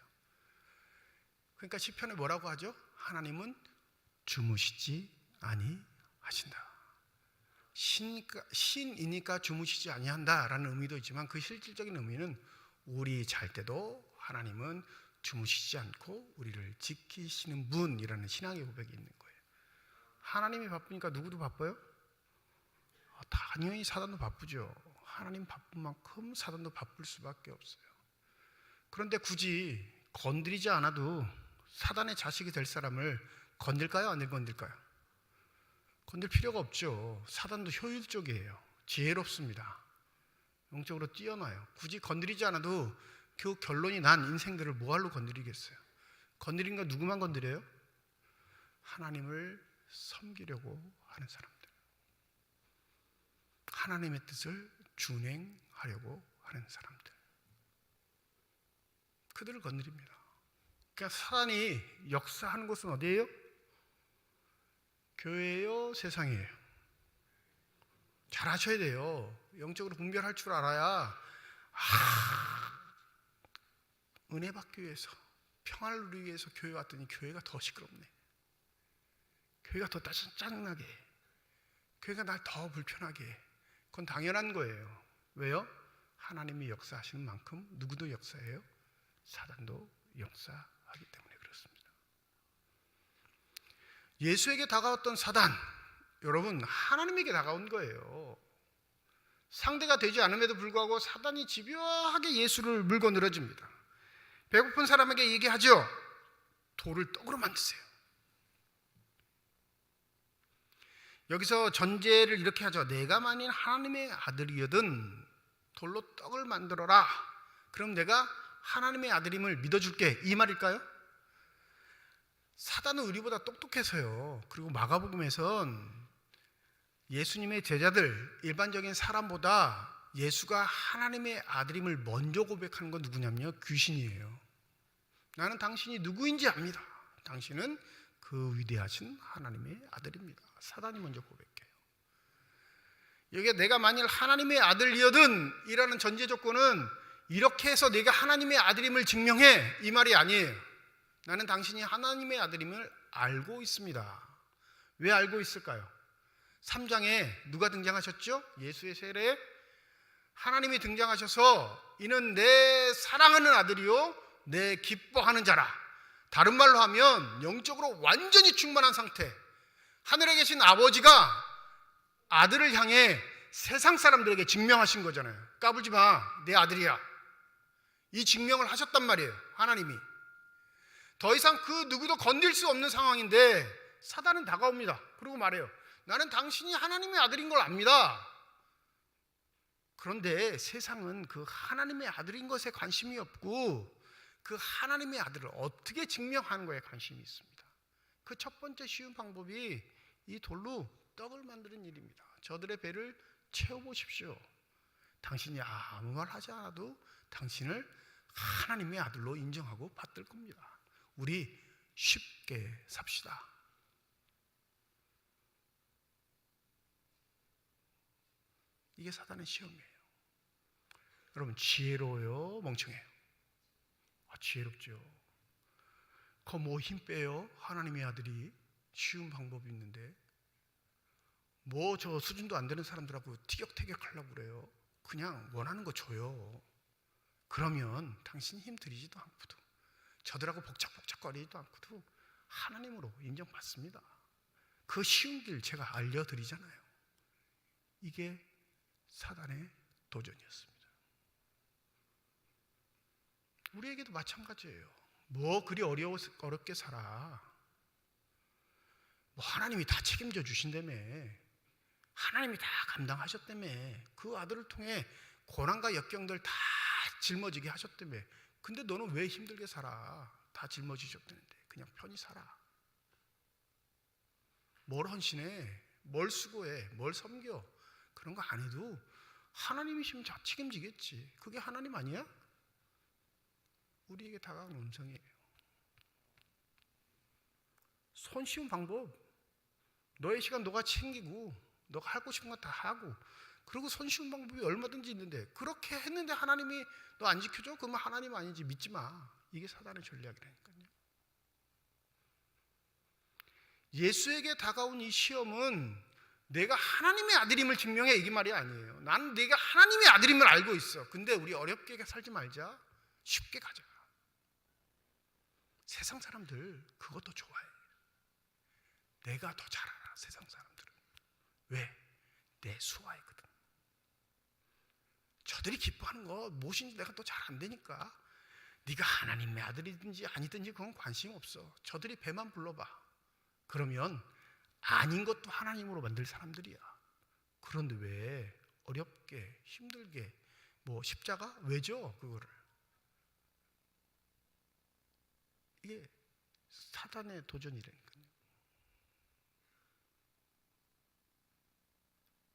그러니까 시편에 뭐라고 하죠? 하나님은 주무시지 아니하신다. 신이니까 주무시지 아니한다라는 의미도 있지만 그 실질적인 의미는 우리 잘 때도 하나님은 주무시지 않고 우리를 지키시는 분이라는 신앙의 고백이 있는 거예요. 하나님이 바쁘니까 누구도 바빠요? 당연히 사단도 바쁘죠. 하나님 바쁜 만큼 사단도 바쁠 수밖에 없어요. 그런데 굳이 건드리지 않아도 사단의 자식이 될 사람을 건들까요? 안 건들까요? 건들 필요가 없죠. 사단도 효율적이에요. 지혜롭습니다. 영적으로 뛰어나요. 굳이 건드리지 않아도 그 결론이 난 인생들을 뭐하러 건드리겠어요? 건드린 건 누구만 건드려요? 하나님을 섬기려고 하는 사람들, 하나님의 뜻을 준행하려고 하는 사람들, 그들을 건드립니다. 그러니까 사단이 역사하는 곳은 어디예요? 교회예요? 세상이에요? 잘 하셔야 돼요. 영적으로 분별할 줄 알아야 은혜 받기 위해서, 평화를 누리기 위해서 교회 왔더니 교회가 더 시끄럽네, 교회가 더 짜증나게, 교회가 날 더 불편하게 해. 그건 당연한 거예요. 왜요? 하나님이 역사하시는 만큼 누구도 역사해요? 사단도 역사하기 때문에 그렇습니다. 예수에게 다가왔던 사단, 여러분 하나님에게 다가온 거예요. 상대가 되지 않음에도 불구하고 사단이 집요하게 예수를 물고 늘어집니다. 배고픈 사람에게 얘기하죠. 돌을 떡으로 만드세요. 여기서 전제를 이렇게 하죠. 내가 만일 하나님의 아들이거든 돌로 떡을 만들어라. 그럼 내가 하나님의 아들임을 믿어줄게, 이 말일까요? 사단은 우리보다 똑똑해서요. 그리고 마가복음에선 예수님의 제자들, 일반적인 사람보다 예수가 하나님의 아들임을 먼저 고백하는 건 누구냐면요, 귀신이에요. 나는 당신이 누구인지 압니다. 당신은 그 위대하신 하나님의 아들입니다. 사단이 먼저 고백해요. 여기에 내가 만일 하나님의 아들이거든 이라는 전제 조건은 이렇게 해서 내가 하나님의 아들임을 증명해, 이 말이 아니에요. 나는 당신이 하나님의 아들임을 알고 있습니다. 왜 알고 있을까요? 3장에 누가 등장하셨죠? 예수의 세례 하나님이 등장하셔서 이는 내 사랑하는 아들이요 내 기뻐하는 자라. 다른 말로 하면 영적으로 완전히 충만한 상태. 하늘에 계신 아버지가 아들을 향해 세상 사람들에게 증명하신 거잖아요. 까불지 마, 내 아들이야. 이 증명을 하셨단 말이에요, 하나님이. 더 이상 그 누구도 건들 수 없는 상황인데 사단은 다가옵니다. 그리고 말해요. 나는 당신이 하나님의 아들인 걸 압니다. 그런데 세상은 그 하나님의 아들인 것에 관심이 없고 그 하나님의 아들을 어떻게 증명하는 거에 관심이 있습니다. 그 첫 번째 쉬운 방법이 이 돌로 떡을 만드는 일입니다. 저들의 배를 채워보십시오. 당신이 아무 말 하지 않아도 당신을 하나님의 아들로 인정하고 받들 겁니다. 우리 쉽게 삽시다. 이게 사단의 시험이에요. 여러분, 지혜로워요, 멍청해요? 지혜롭죠. 뭐 힘 빼요? 하나님의 아들이 쉬운 방법이 있는데 뭐 저 수준도 안 되는 사람들하고 티격태격 하려고 그래요. 그냥 원하는 거 줘요. 그러면 당신 힘 들이지도 않고도 저들하고 복작복작거리지도 않고도 하나님으로 인정받습니다. 그 쉬운 길 제가 알려드리잖아요. 이게 사단의 도전이었습니다. 우리에게도 마찬가지예요. 뭐 그리 어렵게 살아. 뭐 하나님이 다 책임져 주신다며. 하나님이 다 감당하셨다며. 그 아들을 통해 고난과 역경들 다 짊어지게 하셨다며. 근데 너는 왜 힘들게 살아? 다 짊어지셨다는데 그냥 편히 살아. 뭘 헌신해? 뭘 수고해? 뭘 섬겨? 그런 거 안 해도 하나님이시면 다 책임지겠지. 그게 하나님 아니야? 우리에게 다가온 음성이에요. 손쉬운 방법. 너의 시간 너가 챙기고 너가 하고 싶은 거 다 하고, 그리고 손쉬운 방법이 얼마든지 있는데 그렇게 했는데 하나님이 너 안 지켜줘? 그러면 하나님 아닌지 믿지 마. 이게 사단의 전략이라니까요. 예수에게 다가온 이 시험은 내가 하나님의 아들임을 증명해, 이게 말이 아니에요. 나는 내가 하나님의 아들임을 알고 있어. 근데 우리 어렵게 살지 말자. 쉽게 가자. 세상 사람들 그것도 좋아해. 내가 더 잘 알아, 세상 사람들은. 왜? 내 수하이거든. 저들이 기뻐하는 거 무엇인지 내가 더 잘 안 되니까. 네가 하나님의 아들이든지 아니든지 그건 관심 없어. 저들이 배만 불러봐. 그러면 아닌 것도 하나님으로 만들 사람들이야. 그런데 왜 어렵게 힘들게 뭐 십자가 왜죠? 그거를. 이게 사단의 도전이라니까요.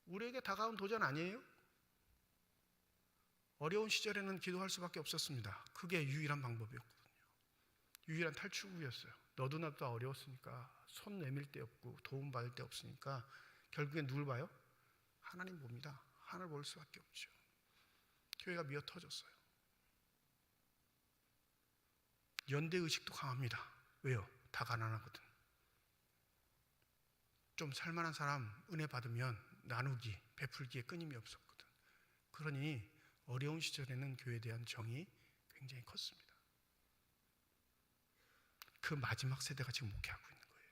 우리에게 다가온 도전 아니에요? 어려운 시절에는 기도할 수밖에 없었습니다. 그게 유일한 방법이었거든요. 유일한 탈출구였어요. 너도 나도 다 어려웠으니까 손 내밀 데 없고 도움 받을 데 없으니까 결국엔 누굴 봐요? 하나님 봅니다. 하나님을 볼 수밖에 없죠. 교회가 미어 터졌어요. 연대의식도 강합니다. 왜요? 다 가난하거든. 좀 살만한 사람 은혜 받으면 나누기, 베풀기에 끊임이 없었거든. 그러니 어려운 시절에는 교회에 대한 정이 굉장히 컸습니다. 그 마지막 세대가 지금 목회하고 있는 거예요.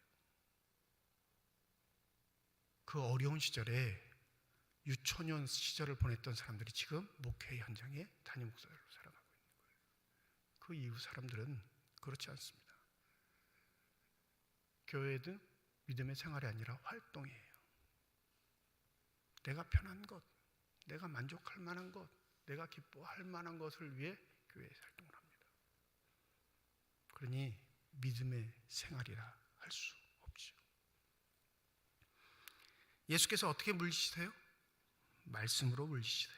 그 어려운 시절에 유초년 시절을 보냈던 사람들이 지금 목회 현장에 담임 목사로 살아가고 있는 거예요. 그 이후 사람들은 그렇지 않습니다. 교회든 믿음의 생활이 아니라 활동이에요. 내가 편한 것, 내가 만족할 만한 것, 내가 기뻐할 만한 것을 위해 교회에 활동을 합니다. 그러니 믿음의 생활이라 할 수 없죠. 예수께서 어떻게 물리치세요? 말씀으로 물리치세요.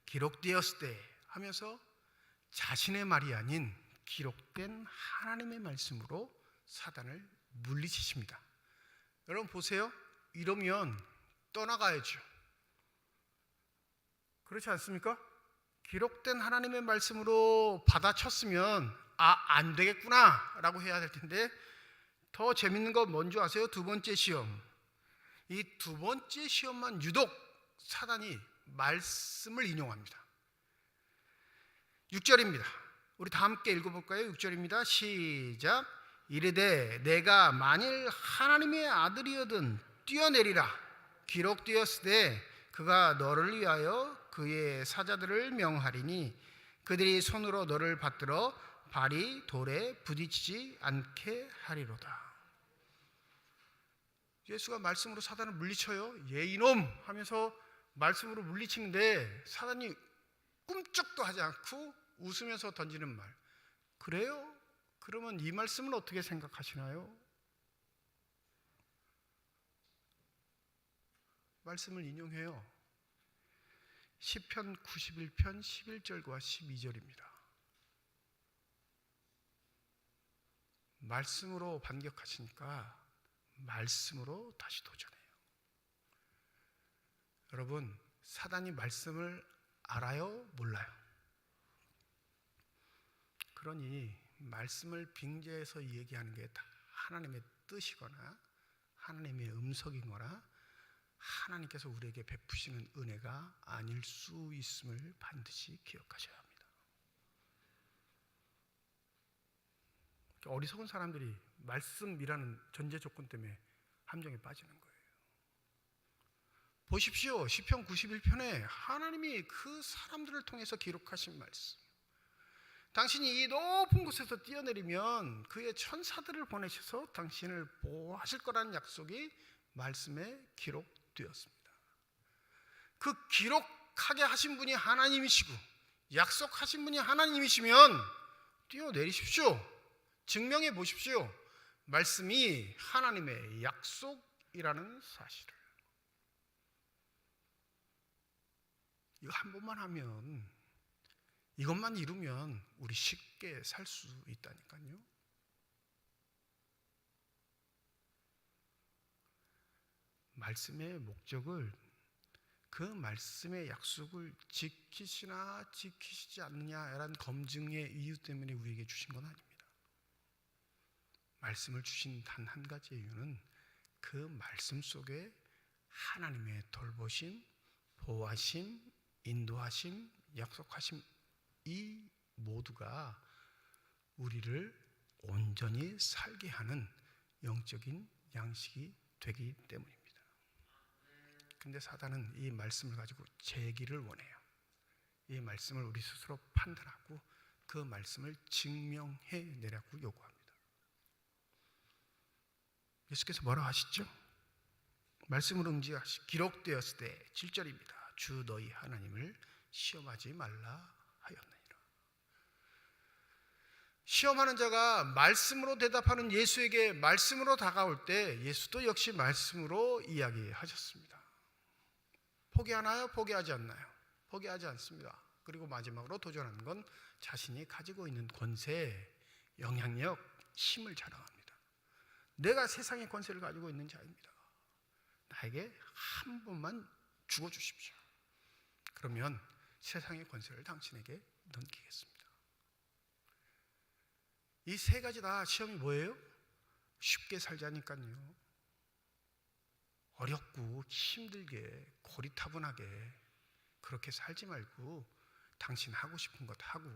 기록되었을 때 하면서 자신의 말이 아닌 기록된 하나님의 말씀으로 사단을 물리치십니다. 여러분 보세요. 이러면 떠나가야죠. 그렇지 않습니까? 기록된 하나님의 말씀으로 받아쳤으면 안 되겠구나 라고 해야 될 텐데, 더 재밌는 건 뭔지 아세요? 두 번째 시험. 이 두 번째 시험만 유독 사단이 말씀을 인용합니다. 6절입니다. 우리 다 함께 읽어볼까요? 6절입니다. 시작. 이르되 내가 만일 하나님의 아들이거든 뛰어내리라. 기록되었으되 그가 너를 위하여 그의 사자들을 명하리니 그들이 손으로 너를 받들어 발이 돌에 부딪히지 않게 하리로다. 예수가 말씀으로 사단을 물리쳐요. 예 이놈 하면서 말씀으로 물리치는데 사단이 꿈쩍도 하지 않고 웃으면서 던지는 말. 그래요? 그러면 이 말씀은 어떻게 생각하시나요? 말씀을 인용해요. 시편 91편 11절과 12절입니다. 말씀으로 반격하시니까 말씀으로 다시 도전해요. 여러분, 사단이 말씀을 알아요? 몰라요? 그러니 말씀을 빙자해서 얘기하는 게 다 하나님의 뜻이거나 하나님의 음성이거나 하나님께서 우리에게 베푸시는 은혜가 아닐 수 있음을 반드시 기억하셔야 합니다. 어리석은 사람들이 말씀이라는 전제 조건 때문에 함정에 빠지는 거예요. 보십시오. 시편 91편에 하나님이 그 사람들을 통해서 기록하신 말씀. 당신이 이 높은 곳에서 뛰어내리면 그의 천사들을 보내셔서 당신을 보호하실 거라는 약속이 말씀에 기록되었습니다. 그 기록하게 하신 분이 하나님이시고 약속하신 분이 하나님이시면 뛰어내리십시오. 증명해 보십시오. 말씀이 하나님의 약속이라는 사실을. 이거 한 번만 하면, 이것만 이루면 우리 쉽게 살 수 있다니까요. 말씀의 목적을, 그 말씀의 약속을 지키시나 지키시지 않느냐라는 검증의 이유 때문에 우리에게 주신 건 아닙니다. 말씀을 주신 단 한 가지 이유는 그 말씀 속에 하나님의 돌보심, 보호하심, 인도하심, 약속하심, 이 모두가 우리를 온전히 살게 하는 영적인 양식이 되기 때문입니다. 근데 사단은 이 말씀을 가지고 제기를 원해요. 이 말씀을 우리 스스로 판단하고 그 말씀을 증명해 내라고 요구합니다. 예수께서 뭐라고 하시죠? 말씀을 응지하시 기록되었을 때 7절입니다. 주 너희 하나님을 시험하지 말라 하였느니라. 시험하는 자가 말씀으로 대답하는 예수에게 말씀으로 다가올 때 예수도 역시 말씀으로 이야기하셨습니다. 포기하나요? 포기하지 않나요? 포기하지 않습니다. 그리고 마지막으로 도전하는 건 자신이 가지고 있는 권세, 영향력, 힘을 자랑합니다. 내가 세상의 권세를 가지고 있는 자입니다. 나에게 한 번만 죽어주십시오. 그러면 세상의 권세를 당신에게 넘기겠습니다. 이 세 가지 다 시험이 뭐예요? 쉽게 살자니까요. 어렵고 힘들게 고리타분하게 그렇게 살지 말고 당신 하고 싶은 것 하고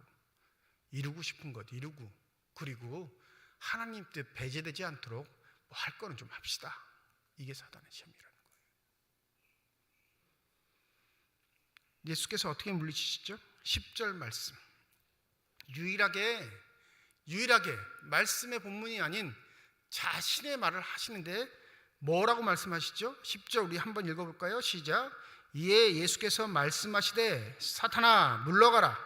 이루고 싶은 것 이루고, 그리고 하나님 뜻 배제되지 않도록 뭐 할 거는 좀 합시다. 이게 사단의 시험이라는 거예요. 예수께서 어떻게 물리치시죠? 10절 말씀. 유일하게 말씀의 본문이 아닌 자신의 말을 하시는데 뭐라고 말씀하시죠? 10절 우리 한번 읽어볼까요? 시작. 이에 예수께서 말씀하시되 사탄아 물러가라.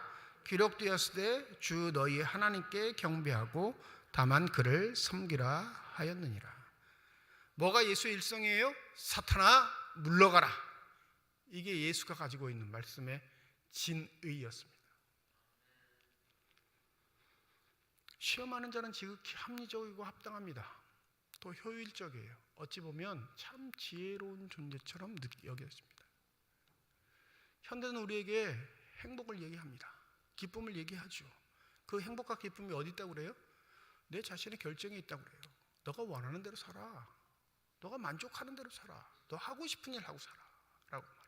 기록되었으되 주 너희 하나님께 경배하고 다만 그를 섬기라 하였느니라. 뭐가 예수의 일성이에요? 사탄아 물러가라. 이게 예수가 가지고 있는 말씀의 진의였습니다. 시험하는 자는 지극히 합리적이고 합당합니다. 또 효율적이에요. 어찌 보면 참 지혜로운 존재처럼 여겨집니다. 현대는 우리에게 행복을 얘기합니다. 기쁨을 얘기하죠. 그 행복과 기쁨이 어디 있다고 그래요? 내 자신의 결정에 있다고 그래요. 너가 원하는 대로 살아. 너가 만족하는 대로 살아. 너 하고 싶은 일 하고 살아. 라고 말합니다.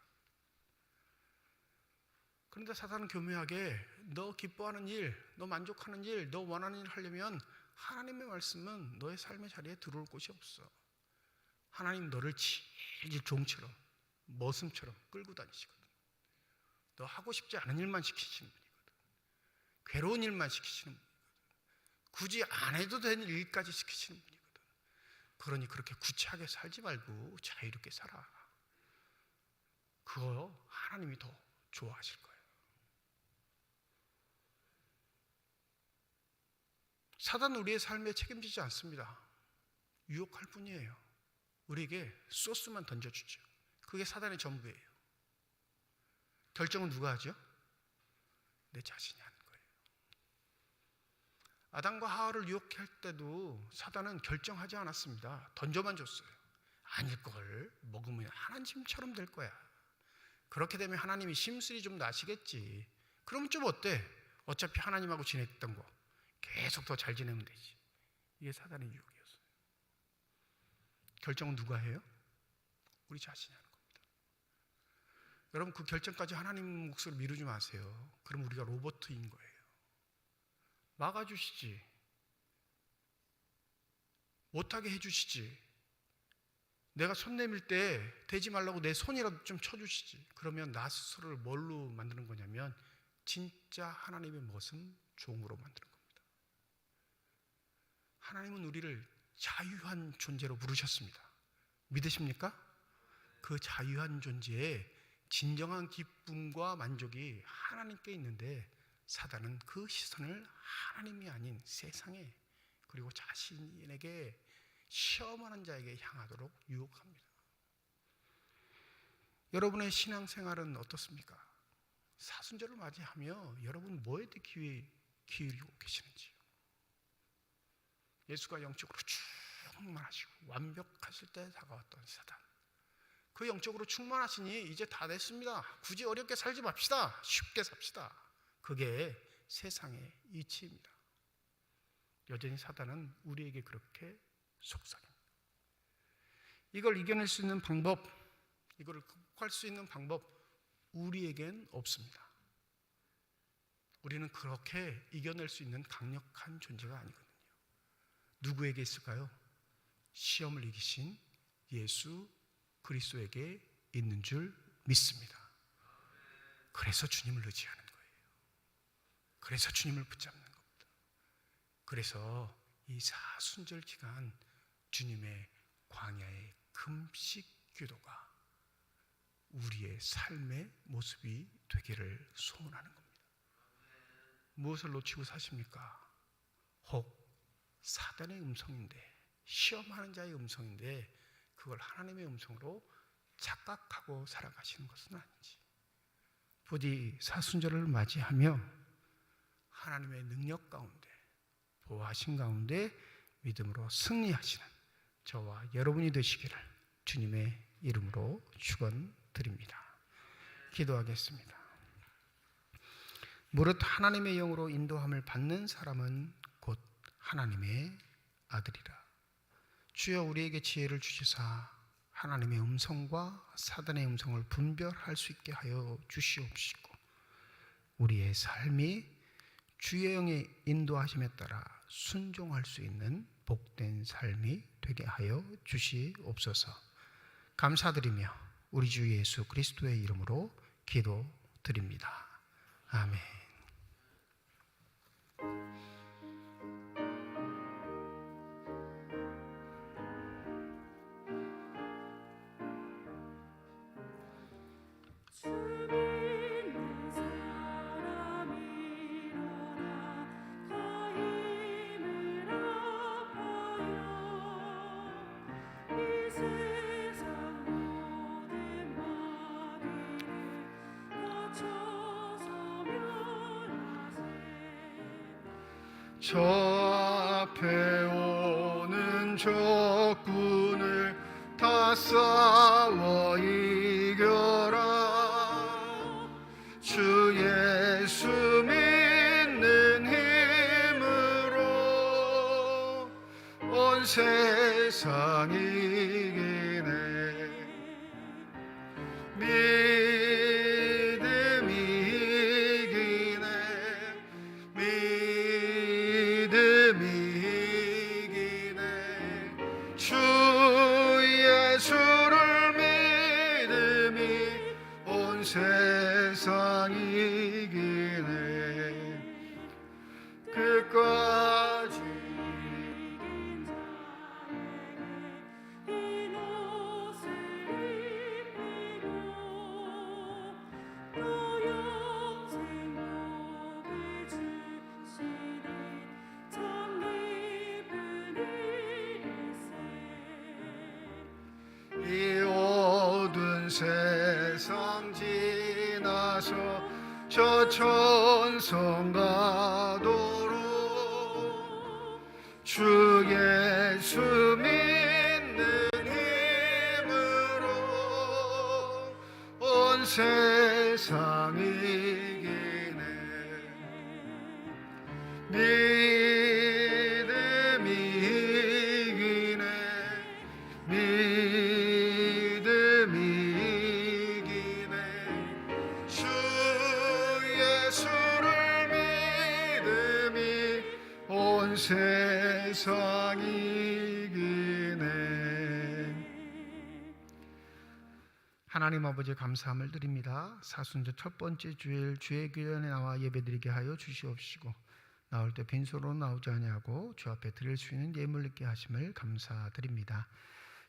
그런데 사단은 교묘하게 너 기뻐하는 일, 너 만족하는 일, 너 원하는 일 하려면 하나님의 말씀은 너의 삶의 자리에 들어올 곳이 없어. 하나님 너를 질질 종처럼 머슴처럼 끌고 다니시거든. 너 하고 싶지 않은 일만 시키시는 분이거든. 괴로운 일만 시키시는 분이거든. 굳이 안 해도 되는 일까지 시키시는 분이거든. 그러니 그렇게 구차하게 살지 말고 자유롭게 살아. 그거 하나님이 더 좋아하실 거예요. 사단은 우리의 삶에 책임지지 않습니다. 유혹할 뿐이에요. 우리에게 소스만 던져주죠. 그게 사단의 전부예요. 결정은 누가 하죠? 내 자신이 하는 거예요. 아담과 하와를 유혹할 때도 사단은 결정하지 않았습니다. 던져만 줬어요. 아닐 걸, 먹으면 하나님처럼 될 거야. 그렇게 되면 하나님이 심술이 좀 나시겠지. 그럼 좀 어때? 어차피 하나님하고 지냈던 거 계속 더 잘 지내면 되지. 이게 사단의 유혹이었어요. 결정은 누가 해요? 우리 자신이 하는 겁니다. 여러분, 그 결정까지 하나님 몫으로 미루지 마세요. 그럼 우리가 로봇인 거예요. 막아주시지, 못하게 해주시지, 내가 손 내밀 때 대지 말라고 내 손이라도 좀 쳐주시지. 그러면 나 스스로를 뭘로 만드는 거냐면 진짜 하나님의 멋은 종으로 만드는 겁니다. 하나님은 우리를 자유한 존재로 부르셨습니다. 믿으십니까? 그 자유한 존재에 진정한 기쁨과 만족이 하나님께 있는데 사단은 그 시선을 하나님이 아닌 세상에 그리고 자신에게 시험하는 자에게 향하도록 유혹합니다. 여러분의 신앙생활은 어떻습니까? 사순절을 맞이하며 여러분 뭐에 대해 기울이고 계시는지요? 예수가 영적으로 충만하시고 완벽하실 때 다가왔던 사단, 그 영적으로 충만하시니 이제 다 됐습니다. 굳이 어렵게 살지 맙시다. 쉽게 삽시다. 그게 세상의 이치입니다. 여전히 사단은 우리에게 그렇게 속삭입니다. 이걸 이겨낼 수 있는 방법, 이걸 극복할 수 있는 방법 우리에겐 없습니다. 우리는 그렇게 이겨낼 수 있는 강력한 존재가 아니거든요. 누구에게 있을까요? 시험을 이기신 예수 그리스도에게 있는 줄 믿습니다. 그래서 주님을 의지하는 거예요. 그래서 주님을 붙잡는 겁니다. 그래서 이 사순절 기간 주님의 광야의 금식 기도가 우리의 삶의 모습이 되기를 소원하는 겁니다. 무엇을 놓치고 사십니까? 혹 사단의 음성인데, 시험하는 자의 음성인데 그걸 하나님의 음성으로 착각하고 살아가시는 것은 아닌지, 부디 사순절을 맞이하며 하나님의 능력 가운데, 보호하신 가운데 믿음으로 승리하시는 저와 여러분이 되시기를 주님의 이름으로 축원드립니다. 기도하겠습니다. 무릇 하나님의 영으로 인도함을 받는 사람은 곧 하나님의 아들이라. 주여 우리에게 지혜를 주시사 하나님의 음성과 사단의 음성을 분별할 수 있게 하여 주시옵시고 우리의 삶이 주의 영의 인도하심에 따라 순종할 수 있는 복된 삶이 되게 하여 주시옵소서. 감사드리며 우리 주 예수 그리스도의 이름으로 기도드립니다. 아멘. 저 앞에 오는 적군을 다 싸워 이겨라. 주의 세상 이기네 믿음이 이기네 믿음이 이기네 주 예수를 믿음이 온 세상 이기네 끝까지 이 어두운 세상 지나서 저 천성 가도록 주 예수 믿는 힘으로 온 세상 이기네 믿음이 이기네 믿음이 이기네 주 예수를 믿음이 온 세상 이기네. 하나님 아버지 감사함을 드립니다. 사순절 첫 번째 주일 주의 교회에 나와 예배드리게 하여 주시옵시고 나올 때 빈손으로 나오지 아니하고 주 앞에 드릴 수 있는 예물 있게 하심을 감사드립니다.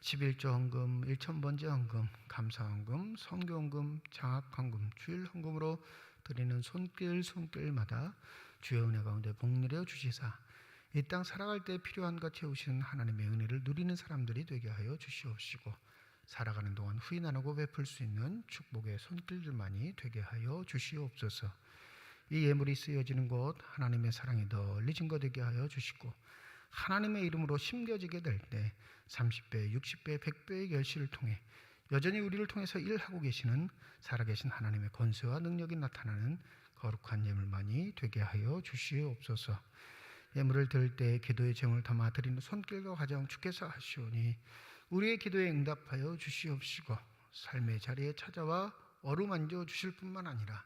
11조 헌금, 1,000번째 헌금, 감사 헌금, 선교 헌금, 장학 헌금, 주일 헌금으로 드리는 손길마다 주의 은혜 가운데 복내려 주시사 이 땅 살아갈 때 필요한 것 채우시는 하나님의 은혜를 누리는 사람들이 되게 하여 주시옵시고 살아가는 동안 후인 안 하고 베풀 수 있는 축복의 손길들만이 되게 하여 주시옵소서. 이 예물이 쓰여지는 곳 하나님의 사랑이 널리진 것 되게 하여 주시고 하나님의 이름으로 심겨지게 될 때 30배, 60배, 100배의 결실을 통해 여전히 우리를 통해서 일하고 계시는 살아계신 하나님의 권세와 능력이 나타나는 거룩한 예물만이 되게 하여 주시옵소서. 예물을 드릴 때 기도의 제목을 담아 드리는 손길과 가정 주께서 하시오니 우리의 기도에 응답하여 주시옵시고 삶의 자리에 찾아와 어루만져 주실 뿐만 아니라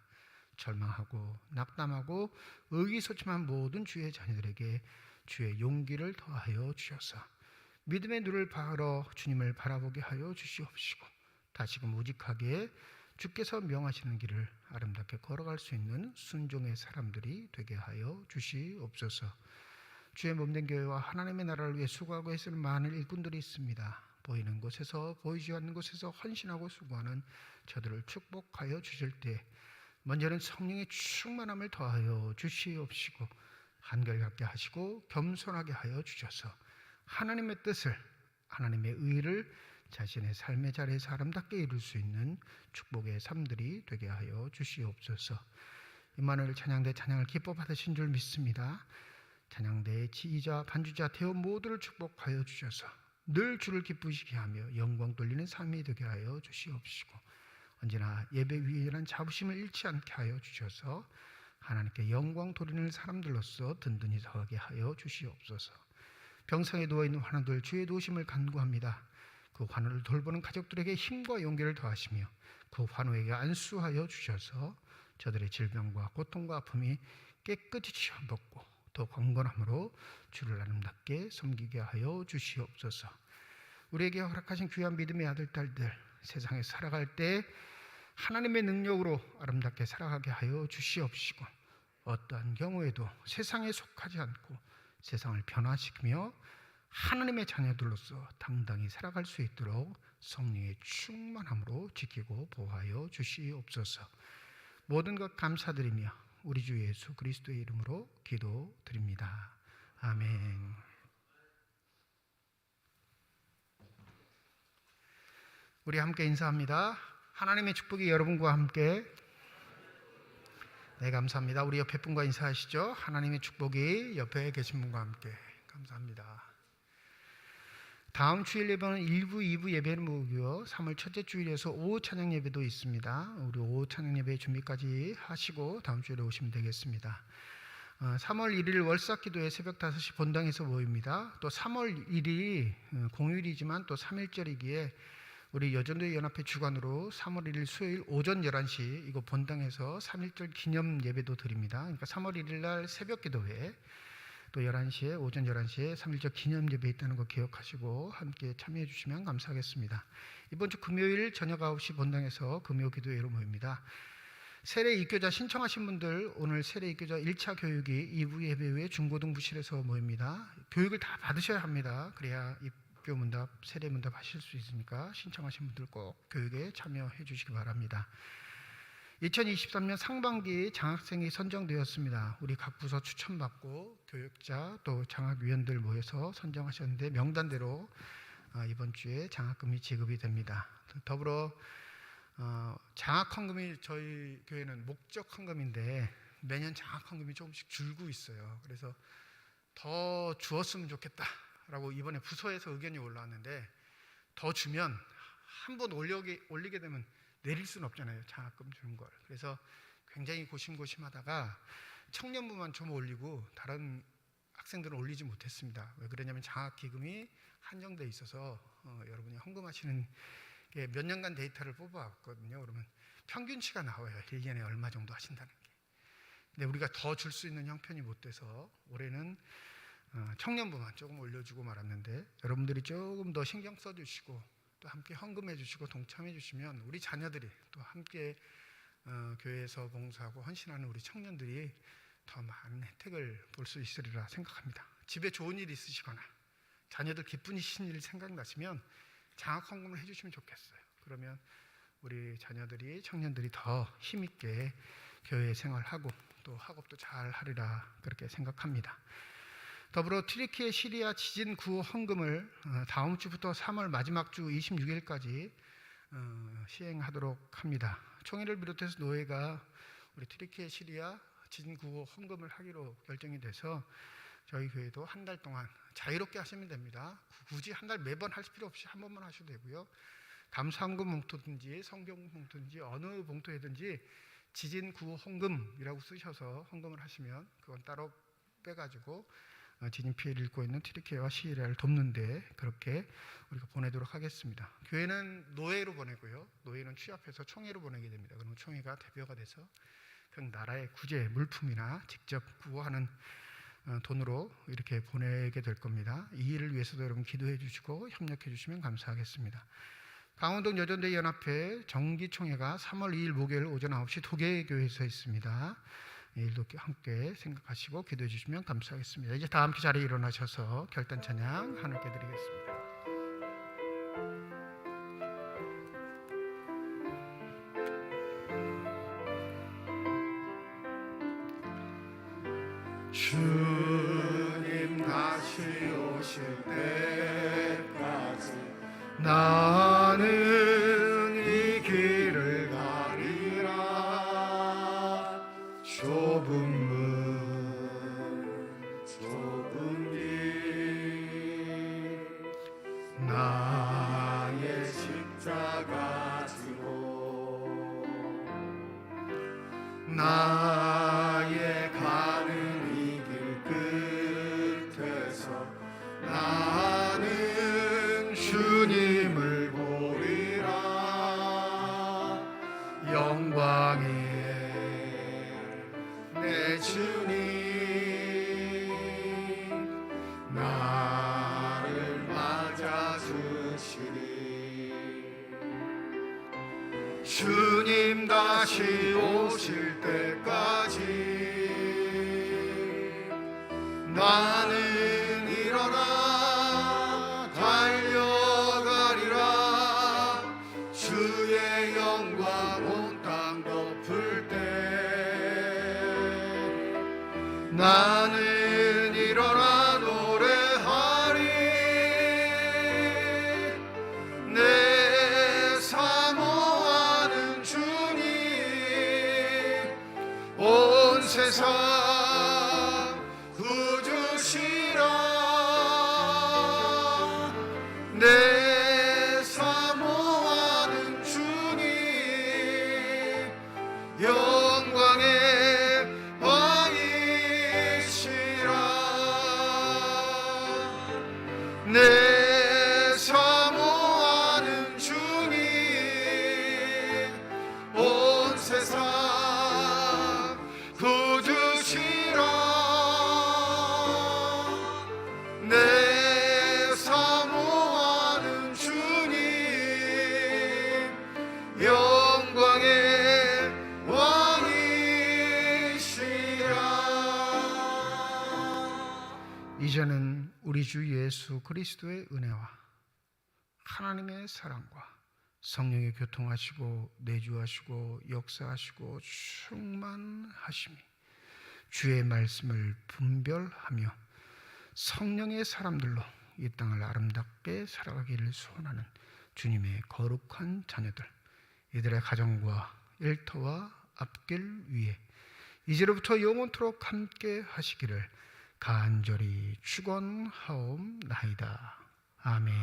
절망하고 낙담하고 의기소침한 모든 주의 자녀들에게 주의 용기를 더하여 주셔서 믿음의 눈을 바로 주님을 바라보게 하여 주시옵시고 다시금 우직하게 주께서 명하시는 길을 아름답게 걸어갈 수 있는 순종의 사람들이 되게 하여 주시옵소서. 주의 몸된 교회와 하나님의 나라를 위해 수고하고 애쓰는 많은 일꾼들이 있습니다. 보이는 곳에서 보이지 않는 곳에서 헌신하고 수고하는 저들을 축복하여 주실 때 먼저는 성령의 충만함을 더하여 주시옵시고 한결같게 하시고 겸손하게 하여 주셔서 하나님의 뜻을 하나님의 의를 자신의 삶의 자리에서 아름답게 이룰 수 있는 축복의 삶들이 되게 하여 주시옵소서. 임마누엘 찬양대 찬양을 기뻐 받으신 줄 믿습니다. 찬양대의 지휘자 반주자 대원 모두를 축복하여 주셔서 늘 주를 기쁘시게 하며 영광 돌리는 삶이 되게 하여 주시옵시고 언제나 예배 위에란 자부심을 잃지 않게 하여 주셔서 하나님께 영광 돌리는 사람들로서 든든히 서게 하여 주시옵소서. 병상에 누워있는 환우들 주의 도우심을 간구합니다. 그 환우를 돌보는 가족들에게 힘과 용기를 더하시며 그 환우에게 안수하여 주셔서 저들의 질병과 고통과 아픔이 깨끗이 치워벗고 더 강건함으로 주를 아름답게 섬기게 하여 주시옵소서. 우리에게 허락하신 귀한 믿음의 아들 딸들 세상에 살아갈 때 하나님의 능력으로 아름답게 살아가게 하여 주시옵시고 어떠한 경우에도 세상에 속하지 않고 세상을 변화시키며 하나님의 자녀들로서 당당히 살아갈 수 있도록 성령의 충만함으로 지키고 보호하여 주시옵소서. 모든 것 감사드리며 우리 주 예수 그리스도의 이름으로 기도드립니다. 아멘. 우리 함께 인사합니다. 하나님의 축복이 여러분과 함께. 네, 감사합니다. 우리 옆에 분과 인사하시죠. 하나님의 축복이 옆에 계신 분과 함께. 감사합니다. 다음 주일 예배는 1부, 2부 예배를 모으고요. 3월 첫째 주일에서 오후 찬양 예배도 있습니다. 우리 오후 찬양 예배 준비까지 하시고 다음 주일에 오시면 되겠습니다. 3월 1일 월삭기도회 새벽 5시 본당에서 모입니다. 또 3월 1일이 공휴일이지만 또 3일절이기에 우리 여전도회 연합회 주관으로 3월 1일 수요일 오전 11시 이거 본당에서 3.1절 기념 예배도 드립니다. 그러니까 3월 1일 날 새벽 기도회 또 11시에 오전 11시에 3.1절 기념 예배 있다는 거 기억하시고 함께 참여해 주시면 감사하겠습니다. 이번 주 금요일 저녁 9시 본당에서 금요 기도회로 모입니다. 세례 입교자 신청하신 분들 오늘 세례 입교자 1차 교육이 2부 예배 후에 중고등부실에서 모입니다. 교육을 다 받으셔야 합니다. 그래야 입교 문답, 세례 문답 하실 수 있으니까 신청하신 분들 꼭 교육에 참여해 주시기 바랍니다. 2023년 상반기 장학생이 선정되었습니다. 우리 각 부서 추천받고 교육자 또 장학위원들 모여서 선정하셨는데 명단대로 이번 주에 장학금이 지급이 됩니다. 더불어 장학헌금이 저희 교회는 목적 헌금인데 매년 장학헌금이 조금씩 줄고 있어요. 그래서 더 주었으면 좋겠다라고 이번에 부서에서 의견이 올라왔는데 더 주면 한번 올리게 되면 내릴 수는 없잖아요. 장학금 주는 걸. 그래서 굉장히 고심고심하다가 청년부만 좀 올리고 다른 학생들은 올리지 못했습니다. 왜 그러냐면 장학기금이 한정돼 있어서 여러분이 헌금하시는 몇 년간 데이터를 뽑아왔거든요. 그러면 평균치가 나와요. 1년에 얼마 정도 하신다는 게. 근데 우리가 더 줄 수 있는 형편이 못 돼서 올해는 청년부만 조금 올려주고 말았는데 여러분들이 조금 더 신경 써주시고 또 함께 헌금해 주시고 동참해 주시면 우리 자녀들이 또 함께 교회에서 봉사하고 헌신하는 우리 청년들이 더 많은 혜택을 볼 수 있으리라 생각합니다. 집에 좋은 일 있으시거나 자녀들 기쁘신 일 생각나시면 장학 헌금을 해주시면 좋겠어요. 그러면 우리 자녀들이 청년들이 더 힘있게 교회 생활하고 또 학업도 잘 하리라 그렇게 생각합니다. 더불어 튀르키예 시리아 지진 구호 헌금을 다음 주부터 3월 마지막 주 26일까지 시행하도록 합니다. 총회를 비롯해서 노회가 우리 튀르키예 시리아 지진 구호 헌금을 하기로 결정이 돼서 저희 교회도 한 달 동안 자유롭게 하시면 됩니다. 굳이 한 달 매번 할 필요 없이 한 번만 하셔도 되고요. 감사헌금 봉투든지 성경 봉투든지 어느 봉투에든지 지진 구호 헌금이라고 쓰셔서 헌금을 하시면 그건 따로 빼가지고 지진 피해를 입고 있는 튀르키예와 시리아를 돕는데 그렇게 우리가 보내도록 하겠습니다. 교회는 노회로 보내고요. 노회는 취합해서 총회로 보내게 됩니다. 그럼 총회가 대표가 돼서 그 나라의 구제 물품이나 직접 구호하는 돈으로 이렇게 보내게 될 겁니다. 이 일을 위해서도 여러분 기도해 주시고 협력해 주시면 감사하겠습니다. 강원도 여전도회 연합회 정기총회가 3월 2일 목요일 오전 9시 도계교회에서 있습니다. 이 일도 함께 생각하시고 기도해 주시면 감사하겠습니다. 이제 다 함께 자리에 일어나셔서 결단 찬양 하나님께 드리겠습니다.
주님 다시 오실 때까지
나는 이 길을
가리라. 좁은 문 좁은 길 나의 십자가 지고 나의 가는 이 길 끝에서 나는 주님을 보리라. 영광의 내 주님 나를 맞아주시리. 주님 다시 오실 때까지 나는 일어나 달려가리라. 주의 영광 온 땅 덮을 때 나는 일어나 노래하리. 내 사모하는 주님 온 세상 내 사모하는 주님 영광의 왕이시라.
이제는 우리 주 예수 그리스도의 은혜와 하나님의 사랑과 성령의 교통하시고 내주하시고 역사하시고 충만하심이 주의 말씀을 분별하며 성령의 사람들로 이 땅을 아름답게 살아가기를 소원하는 주님의 거룩한 자녀들, 이들의 가정과 일터와 앞길 위에 이제로부터 영원토록 함께 하시기를 간절히 축원하옵나이다. 아멘.